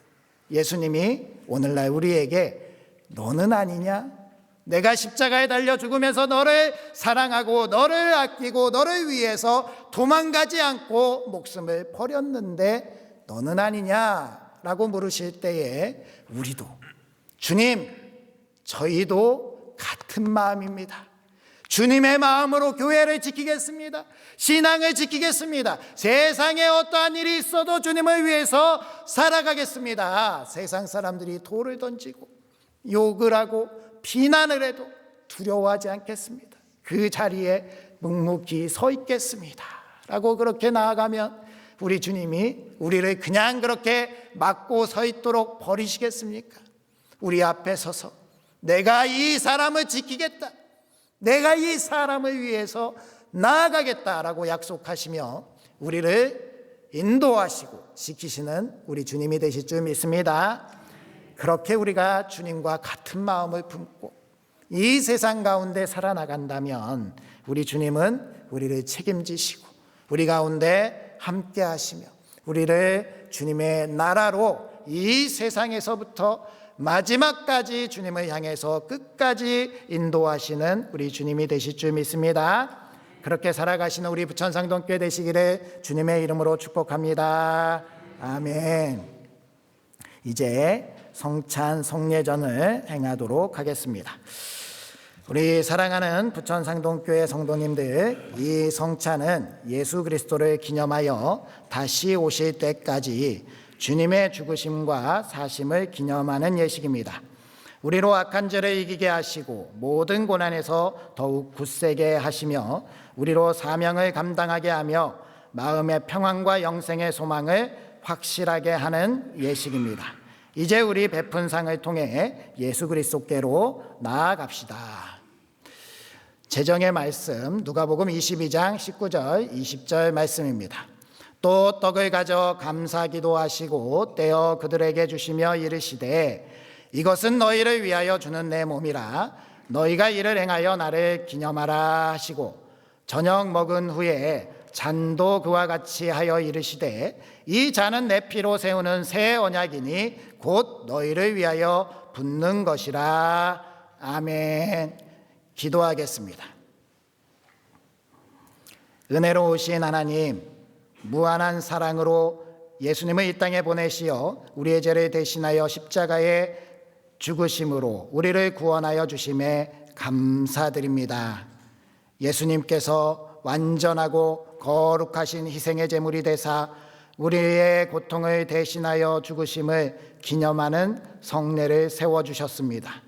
예수님이 오늘날 우리에게 너는 아니냐? 내가 십자가에 달려 죽으면서 너를 사랑하고 너를 아끼고 너를 위해서 도망가지 않고 목숨을 버렸는데 너는 아니냐? 라고 물으실 때에 우리도 주님, 저희도 같은 마음입니다. 주님의 마음으로 교회를 지키겠습니다. 신앙을 지키겠습니다. 세상에 어떠한 일이 있어도 주님을 위해서 살아가겠습니다. 세상 사람들이 돌을 던지고 욕을 하고 비난을 해도 두려워하지 않겠습니다. 그 자리에 묵묵히 서 있겠습니다 라고 그렇게 나아가면 우리 주님이 우리를 그냥 그렇게 막고 서 있도록 버리시겠습니까? 우리 앞에 서서 내가 이 사람을 지키겠다, 내가 이 사람을 위해서 나아가겠다라고 약속하시며 우리를 인도하시고 지키시는 우리 주님이 되실 줄 믿습니다. 그렇게 우리가 주님과 같은 마음을 품고 이 세상 가운데 살아나간다면 우리 주님은 우리를 책임지시고 우리 가운데 함께 하시며 우리를 주님의 나라로 이 세상에서부터 마지막까지 주님을 향해서 끝까지 인도하시는 우리 주님이 되실 줄 믿습니다. 그렇게 살아가시는 우리 부천상동교회 되시기를 주님의 이름으로 축복합니다. 아멘. 이제 성찬 성례전을 행하도록 하겠습니다. 우리 사랑하는 부천상동교회 성도님들, 이 성찬은 예수 그리스도를 기념하여 다시 오실 때까지 주님의 죽으심과 사심을 기념하는 예식입니다. 우리로 악한 죄를 이기게 하시고 모든 고난에서 더욱 굳세게 하시며 우리로 사명을 감당하게 하며 마음의 평안과 영생의 소망을 확실하게 하는 예식입니다. 이제 우리 베푼 상을 통해 예수 그리스도께로 나아갑시다. 제정의 말씀 누가복음 22장 19절 20절 말씀입니다. 또 떡을 가져 감사 기도하시고 떼어 그들에게 주시며 이르시되 이것은 너희를 위하여 주는 내 몸이라 너희가 이를 행하여 나를 기념하라 하시고 저녁 먹은 후에 잔도 그와 같이 하여 이르시되 이 잔은 내 피로 세우는 새 언약이니 곧 너희를 위하여 붓는 것이라. 아멘. 기도하겠습니다. 은혜로우신 하나님, 무한한 사랑으로 예수님을 이 땅에 보내시어 우리의 죄를 대신하여 십자가에 죽으심으로 우리를 구원하여 주심에 감사드립니다. 예수님께서 완전하고 거룩하신 희생의 제물이 되사 우리의 고통을 대신하여 죽으심을 기념하는 성례를 세워주셨습니다.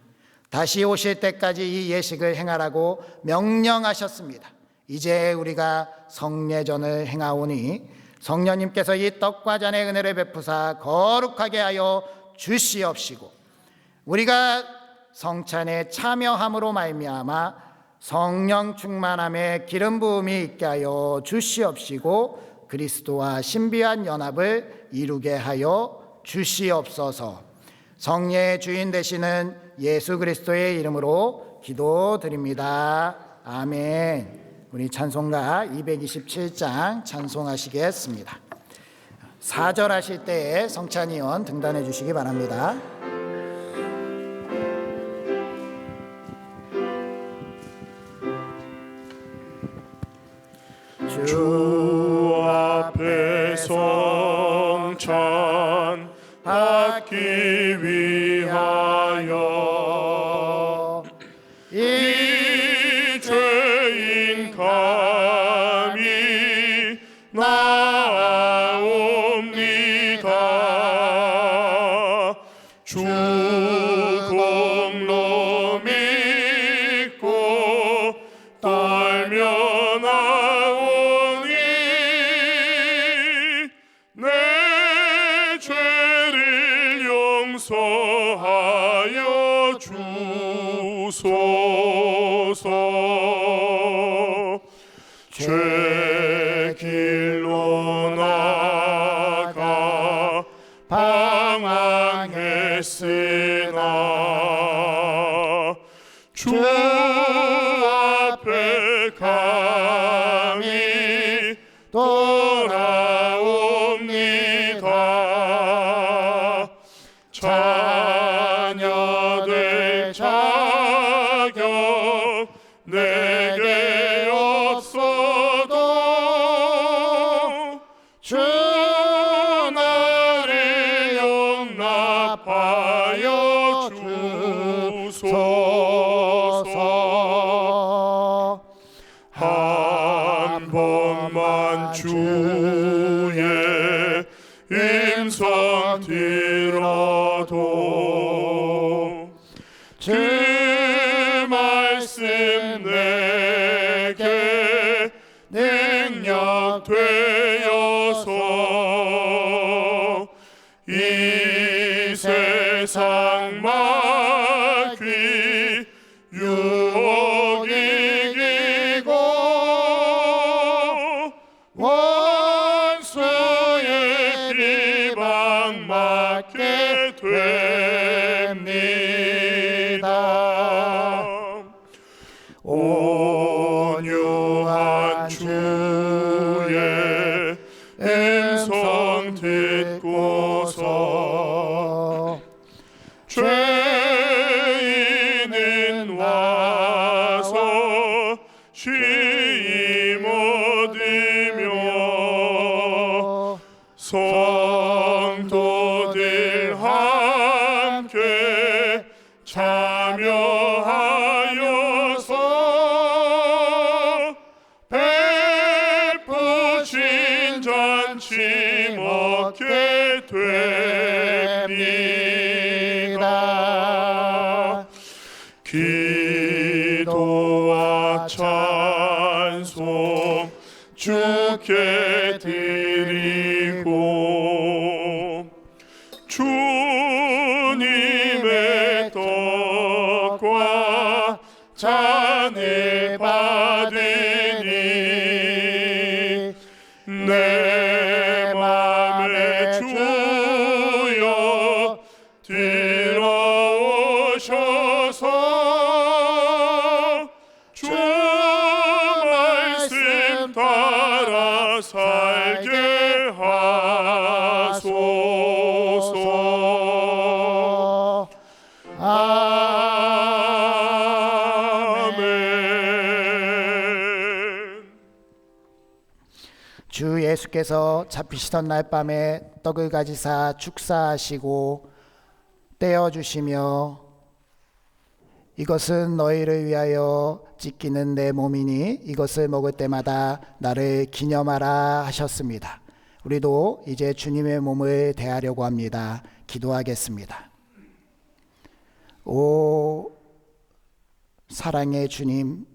다시 오실 때까지 이 예식을 행하라고 명령하셨습니다. 이제 우리가 성례전을 행하오니 성령님께서 이 떡과 잔의 은혜를 베푸사 거룩하게 하여 주시옵시고 우리가 성찬에 참여함으로 말미암아 성령 충만함에 기름 부음이 있게 하여 주시옵시고 그리스도와 신비한 연합을 이루게 하여 주시옵소서. 성례의 주인 되시는 예수 그리스도의 이름으로 기도드립니다. 아멘. 우리 찬송가 227장 찬송하시겠습니다. 4절 하실 때에 성찬위원 등단해 주시기 바랍니다. 주 앞에 성찬 받기 위하여 이 죄인 감히 나옵니다. 주 공로 믿고 떨며 나오니 내 죄를 용서하여 주소서. 죄 길로 나가 방황했으나 주 앞에 감히 돌아옵니다. 자녀 될 자격 내게 없어도 주 나를 용납하여 주소서. 한 번만 주의 음성 들어도 주 말씀 내게 능력 되어서 이 세상 마귀 유혹 이기고 원수의 비방 맞게 됩니다. 온유한 주의 음성 듣고서 죄인은 와서 쉼 얻으며 성도들 함께 참여하여서 베푸신 잔치 먹게 됩니다. 기도와 찬송 주께 드리고 주님의 떡과 잔을 받으니 내 맘에 주여 들어오셔서 주 말씀 따라 살게 하소서. 아멘. 주 예수께서 잡히시던 날 밤에 떡을 가지사 축사하시고 떼어주시며 이것은 너희를 위하여 찢기는 내 몸이니 이것을 먹을 때마다 나를 기념하라 하셨습니다. 우리도 이제 주님의 몸을 대하려고 합니다. 기도하겠습니다. 오 사랑의 주님,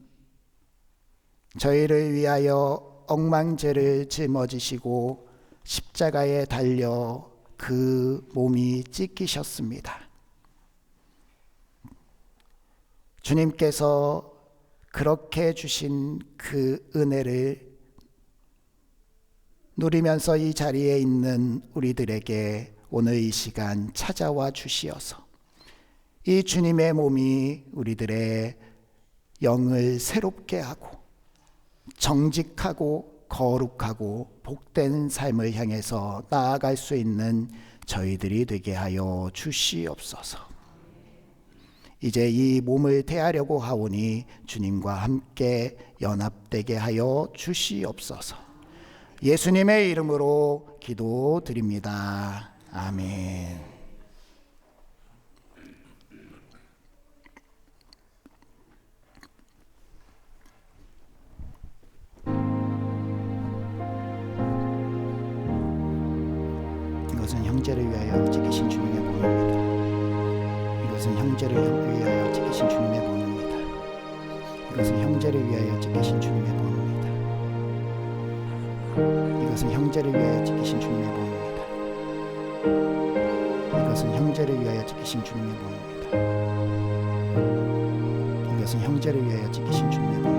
저희를 위하여 억망죄를 짊어지시고 십자가에 달려 그 몸이 찢기셨습니다. 주님께서 그렇게 주신 그 은혜를 누리면서 이 자리에 있는 우리들에게 오늘 이 시간 찾아와 주시어서 이 주님의 몸이 우리들의 영을 새롭게 하고 정직하고 거룩하고 복된 삶을 향해서 나아갈 수 있는 저희들이 되게 하여 주시옵소서. 이제 이 몸을 대하려고 하오니 주님과 함께 연합되게 하여 주시옵소서. 예수님의 이름으로 기도드립니다. 아멘. 이것은 형제를 위하여 지키신 주님의 몸입니다. 이것은 형제를 위하여 지키신 주님의 몸입니다. 이것은 형제를 위하여 지키신 주님의 몸입니다. 이것은 형제를 위하여 지키신 주님의 몸입니다. 이것은 형제를 위하여 지키신 주님의 몸입니다. 이것은 형제를 위하여 지키신 주님의 몸입니다.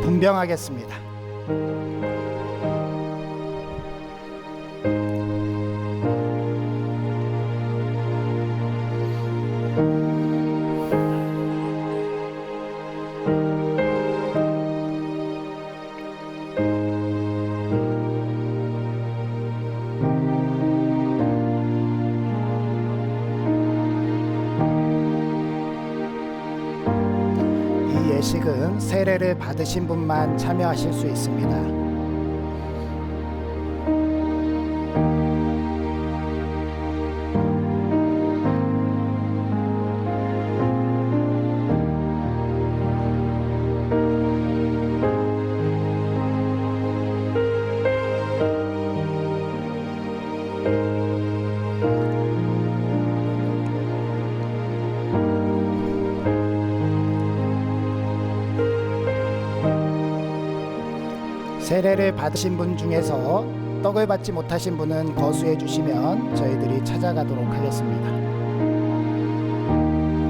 분병하겠습니다. 예식은 세례를 받으신 분만 참여하실 수 있습니다. 세례를 받으신 분 중에서 떡을 받지 못하신 분은 거수해 주시면 저희들이 찾아가도록 하겠습니다.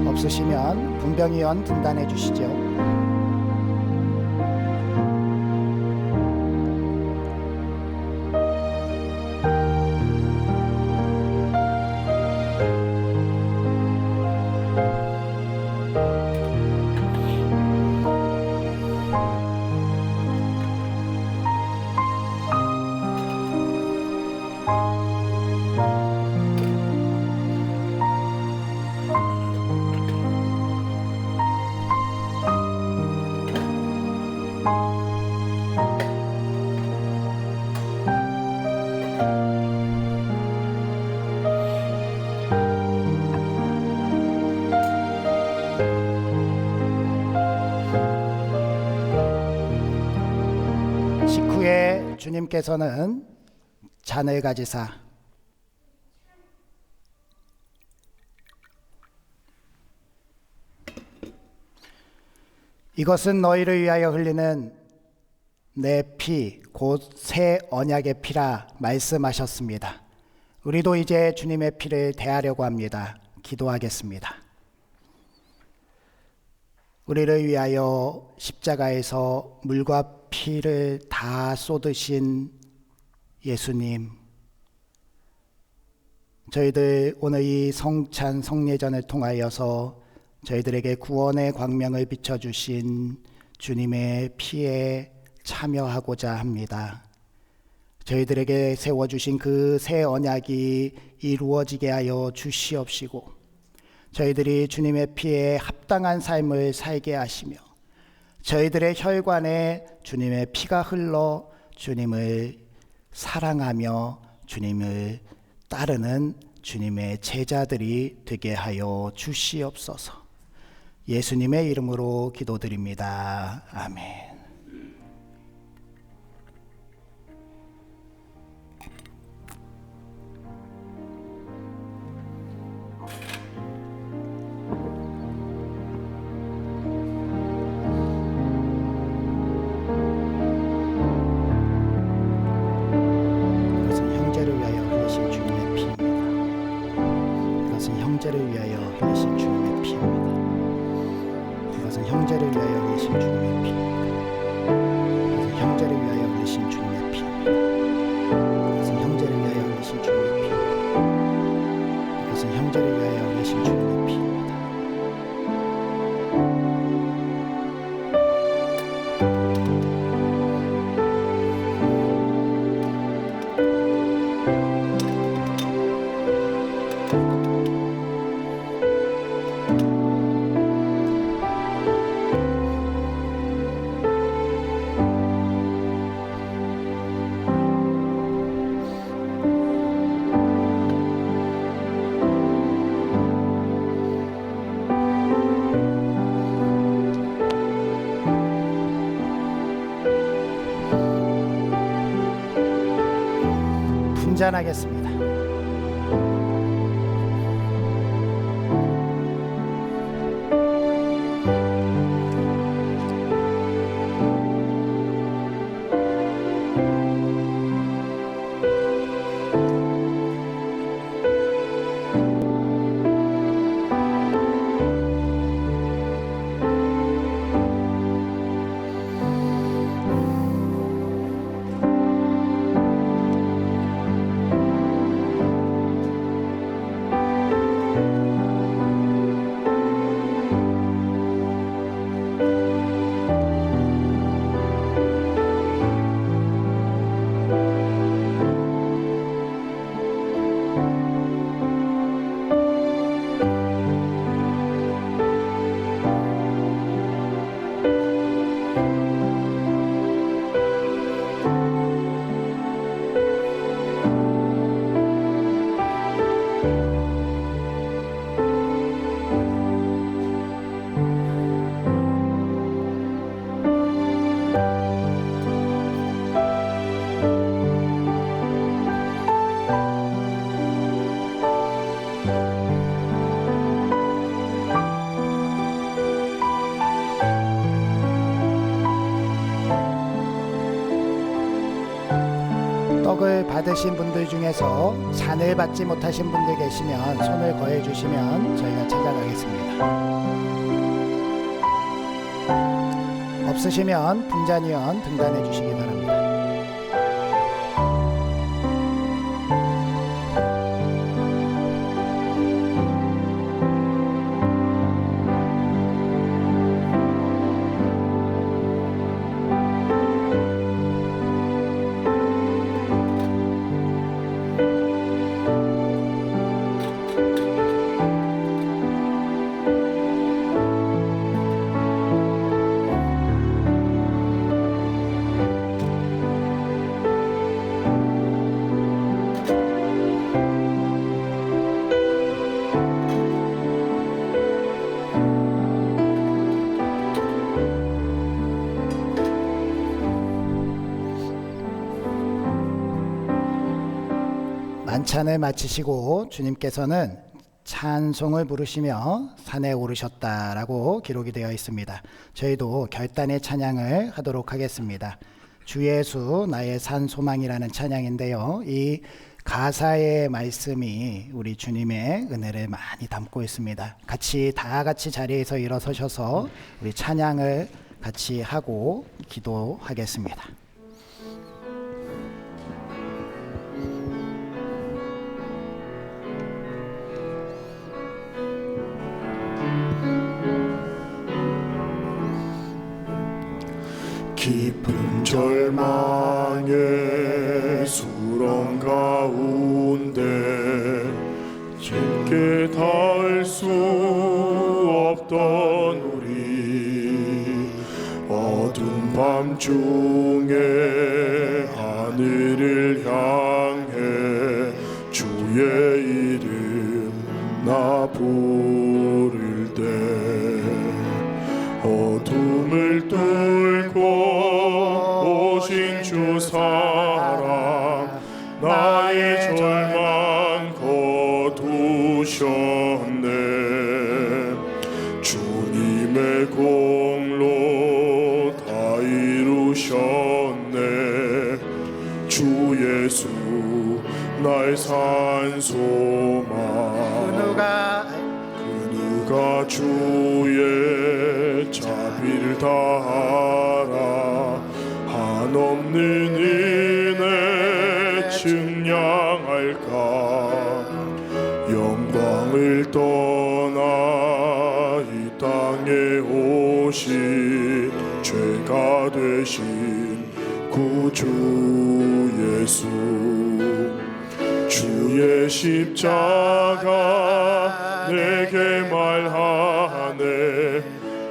없으시면 분병위원 분단해 주시죠. 식후에 주님께서는 잔을 가지사 이것은 너희를 위하여 흘리는 내 피 곧 새 언약의 피라 말씀하셨습니다. 우리도 이제 주님의 피를 대하려고 합니다. 기도하겠습니다. 우리를 위하여 십자가에서 물과 피를 다 쏟으신 예수님, 저희들 오늘 이 성찬 성례전을 통하여서 저희들에게 구원의 광명을 비춰주신 주님의 피에 참여하고자 합니다. 저희들에게 세워주신 그 새 언약이 이루어지게 하여 주시옵시고 저희들이 주님의 피에 합당한 삶을 살게 하시며 저희들의 혈관에 주님의 피가 흘러 주님을 사랑하며 주님을 따르는 주님의 제자들이 되게 하여 주시옵소서. 예수님의 이름으로 기도드립니다. 아멘. 형제를 위하여 흘리신 주님의 피입니다. 이것은 형제를 위하여 흘리신 주님의 피. 감잔하겠습니다. 떡을 받으신 분들 중에서 잔을 받지 못하신 분들 계시면 손을 거해 주시면 저희가 찾아가겠습니다. 없으시면 분잔위원 등단해 주시기 바랍니다. 만찬을 마치시고 주님께서는 찬송을 부르시며 산에 오르셨다라고 기록이 되어 있습니다. 저희도 결단의 찬양을 하도록 하겠습니다. 주 예수 나의 산 소망이라는 찬양인데요. 이 가사의 말씀이 우리 주님의 은혜를 많이 담고 있습니다. 다 같이 자리에서 일어서셔서 우리 찬양을 같이 하고 기도하겠습니다. 깊은 절망의 수렁 가운데 깊게 닿을 수 없던 우리 어두운 밤중에 하늘을 향해 주의 이름 나 부를 때 어둠을 뚫고 오신 주 사랑 나의 절망 거두셨네. 주님의 공로 다 이루셨네. 주 예수 나의 산 소망 누가 주의 자비를 다하라 한없는 은혜 증량할까. 영광을 떠나 이 땅에 오신 죄가 되신 구주 예수 주의 십자가 내게 말하네.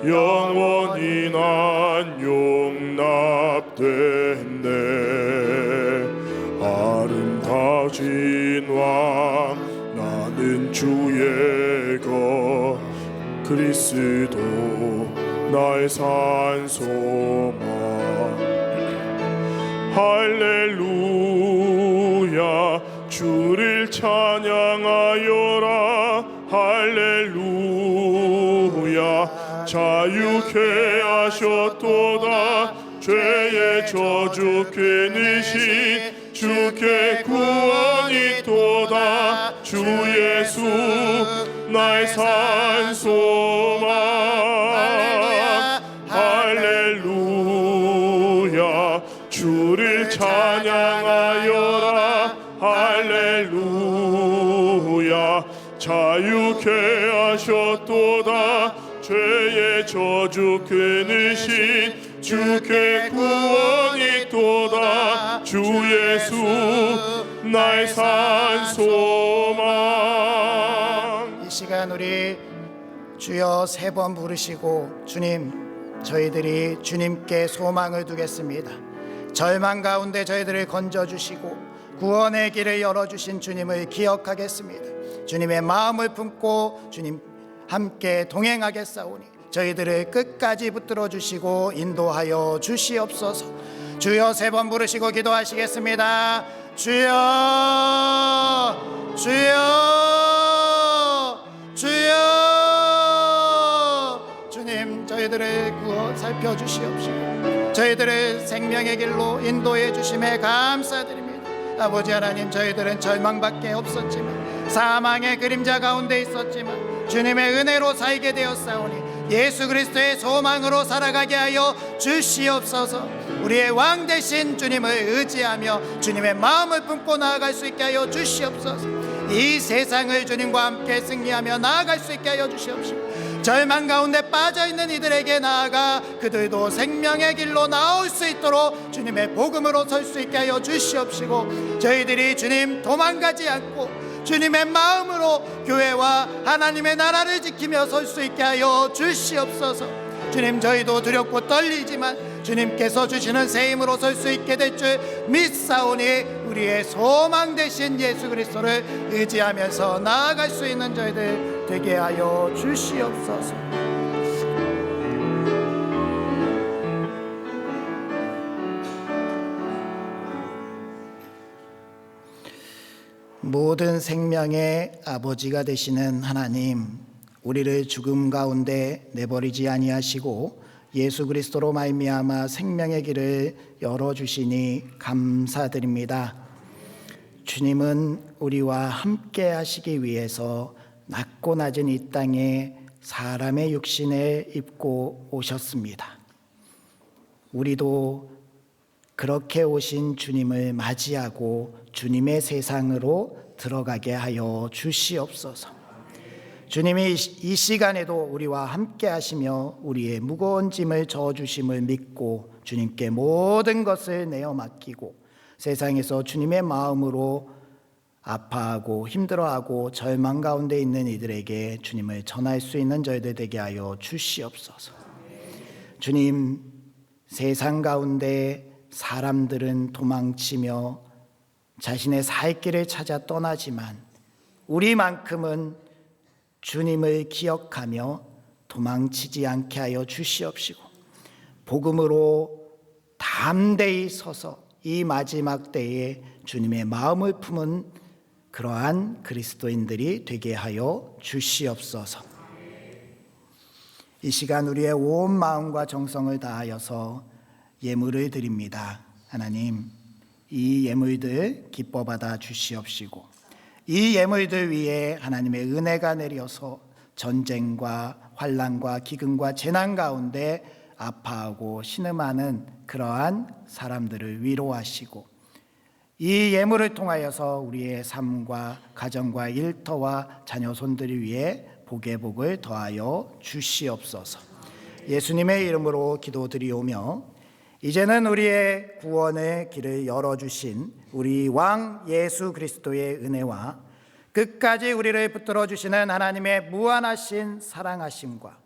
영원히 난 용납됐네. 아름다진 왕 나는 주의 것 그리스도 나의 산 소망. 할렐루야 주를 찬양하여라. 할렐루야. 자유케 하셨도다. 죄의 저주 끊으신 주께 구원이 있도다. 주 예수 나의 산 소망. 할렐루야. 주를 찬양하여라. 할렐루야. 자유케 하셨도다. 죄의 저주 끊으신 주께 구원이 있도다. 주 예수 나의 산 소망. 이 시간 우리 주여 3번 부르시고, 주님, 저희들이 주님께 소망을 두겠습니다. 절망 가운데 저희들을 건져주시고 구원의 길을 열어주신 주님을 기억하겠습니다. 주님의 마음을 품고 주님 함께 동행하겠사오니 저희들을 끝까지 붙들어 주시고 인도하여 주시옵소서. 주여 3번 부르시고 기도하시겠습니다. 주여, 주여, 주여. 주님, 저희들을 구원 살펴주시옵시고 저희들을 생명의 길로 인도해 주심에 감사드립니다. 아버지 하나님, 저희들은 절망밖에 없었지만, 사망의 그림자 가운데 있었지만 주님의 은혜로 살게 되었사오니 예수 그리스도의 소망으로 살아가게 하여 주시옵소서. 우리의 왕 되신 주님을 의지하며 주님의 마음을 품고 나아갈 수 있게 하여 주시옵소서. 이 세상을 주님과 함께 승리하며 나아갈 수 있게 하여 주시옵시고, 절망 가운데 빠져있는 이들에게 나아가 그들도 생명의 길로 나올 수 있도록 주님의 복음으로 설 수 있게 하여 주시옵시고, 저희들이 주님 도망가지 않고 주님의 마음으로 교회와 하나님의 나라를 지키며 설 수 있게 하여 주시옵소서. 주님, 저희도 두렵고 떨리지만 주님께서 주시는 새 힘으로 설 수 있게 될 줄 믿사오니 우리의 소망 되신 예수 그리스도를 의지하면서 나아갈 수 있는 저희들 되게 하여 주시옵소서. 모든 생명의 아버지가 되시는 하나님, 우리를 죽음 가운데 내버리지 아니하시고 예수 그리스도로 말미암아 생명의 길을 열어주시니 감사드립니다. 주님은 우리와 함께 하시기 위해서 낮고 낮은 이 땅에 사람의 육신을 입고 오셨습니다. 우리도 그렇게 오신 주님을 맞이하고 주님의 세상으로 들어가게 하여 주시옵소서. 주님이 이 시간에도 우리와 함께 하시며 우리의 무거운 짐을 져주심을 믿고 주님께 모든 것을 내어 맡기고 세상에서 주님의 마음으로 아파하고 힘들어하고 절망 가운데 있는 이들에게 주님을 전할 수 있는 저희들 되게 하여 주시옵소서. 주님, 세상 가운데 사람들은 도망치며 자신의 살 길을 찾아 떠나지만 우리만큼은 주님을 기억하며 도망치지 않게 하여 주시옵시고, 복음으로 담대히 서서 이 마지막 때에 주님의 마음을 품은 그러한 그리스도인들이 되게 하여 주시옵소서. 이 시간 우리의 온 마음과 정성을 다하여서 예물을 드립니다. 하나님, 이 예물들 기뻐 받아 주시옵시고, 이 예물들 위에 하나님의 은혜가 내려서 전쟁과 환난과 기근과 재난 가운데 아파하고 신음하는 그러한 사람들을 위로하시고, 이 예물을 통하여서 우리의 삶과 가정과 일터와 자녀 손들을 위해 복의 복을 더하여 주시옵소서. 예수님의 이름으로 기도드리오며, 이제는 우리의 구원의 길을 열어주신 우리 왕 예수 그리스도의 은혜와 끝까지 우리를 붙들어 주시는 하나님의 무한하신 사랑하심과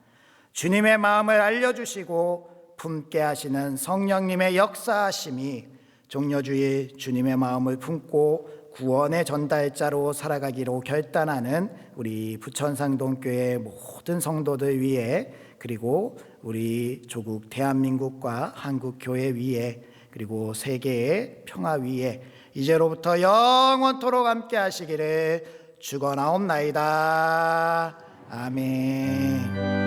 주님의 마음을 알려주시고 품게 하시는 성령님의 역사하심이 종려주일 주님의 마음을 품고 구원의 전달자로 살아가기로 결단하는 우리 부천상동교회 모든 성도들 위해, 그리고 우리 조국 대한민국과 한국교회 위에, 그리고 세계의 평화 위에 이제로부터 영원토록 함께 하시기를 축원하옵나이다. 아멘.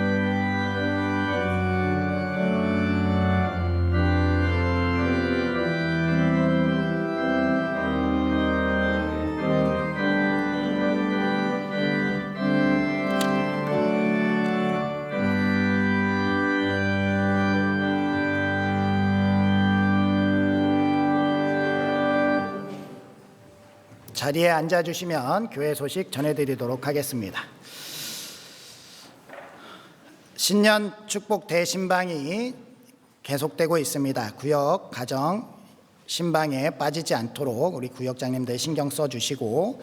자리에 앉아주시면 교회 소식 전해드리도록 하겠습니다. 신년 축복 대신방이 계속되고 있습니다. 구역, 가정, 신방에 빠지지 않도록 우리 구역장님들 신경 써주시고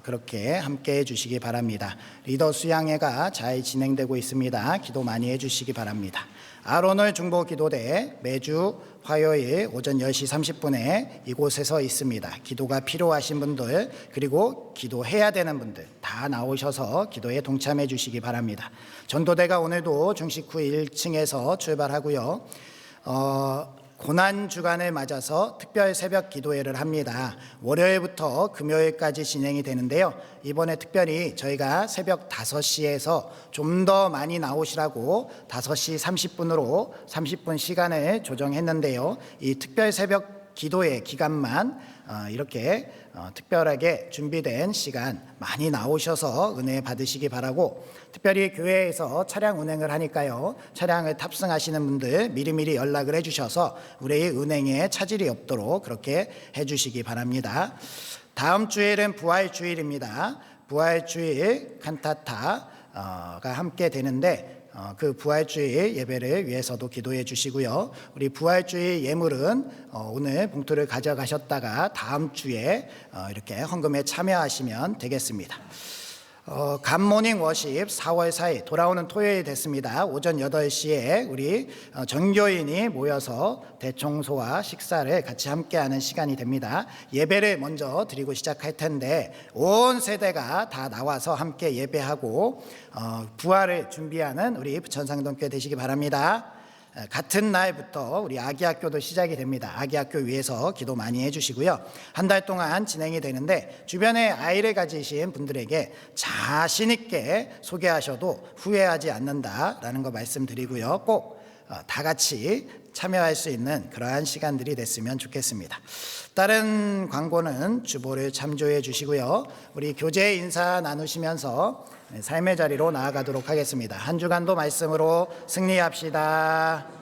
그렇게 함께 해주시기 바랍니다. 리더 수양회가 잘 진행되고 있습니다. 기도 많이 해주시기 바랍니다. 아론을 중보 기도대 매주 화요일 오전 10시 30분에 이곳에서 있습니다. 기도가 필요하신 분들 그리고 기도해야 되는 분들 다 나오셔서 기도에 동참해 주시기 바랍니다. 전도대가 오늘도 중식 후 1층에서 출발하고요. 고난주간을 맞아서 특별 새벽 기도회를 합니다. 월요일부터 금요일까지 진행이 되는데요. 이번에 특별히 저희가 새벽 5시에서 좀 더 많이 나오시라고 5시 30분으로 30분 시간을 조정했는데요. 이 특별 새벽 기도회 기간만 이렇게 특별하게 준비된 시간 많이 나오셔서 은혜 받으시기 바라고, 특별히 교회에서 차량 운행을 하니까요, 차량을 탑승하시는 분들 미리미리 연락을 해주셔서 우리의 은행에 차질이 없도록 그렇게 해주시기 바랍니다. 다음 주일은 부활주일입니다. 부활주일 칸타타가 함께 되는데 그 부활주일 예배를 위해서도 기도해 주시고요. 우리 부활주일 예물은 오늘 봉투를 가져가셨다가 다음 주에 이렇게 헌금에 참여하시면 되겠습니다. 갓모닝 워십 4월 4일 돌아오는 토요일 됐습니다. 오전 8시에 우리 전교인이 모여서 대청소와 식사를 같이 함께하는 시간이 됩니다. 예배를 먼저 드리고 시작할 텐데 온 세대가 다 나와서 함께 예배하고 부활을 준비하는 우리 부천상동교회 되시기 바랍니다. 같은 날부터 우리 아기학교도 시작이 됩니다. 아기학교 위해서 기도 많이 해주시고요. 한 달 동안 진행이 되는데 주변에 아이를 가지신 분들에게 자신 있게 소개하셔도 후회하지 않는다라는 거 말씀드리고요. 꼭 다 같이 참여할 수 있는 그러한 시간들이 됐으면 좋겠습니다. 다른 광고는 주보를 참조해 주시고요. 우리 교제 인사 나누시면서 삶의 자리로 나아가도록 하겠습니다. 한 주간도 말씀으로 승리합시다.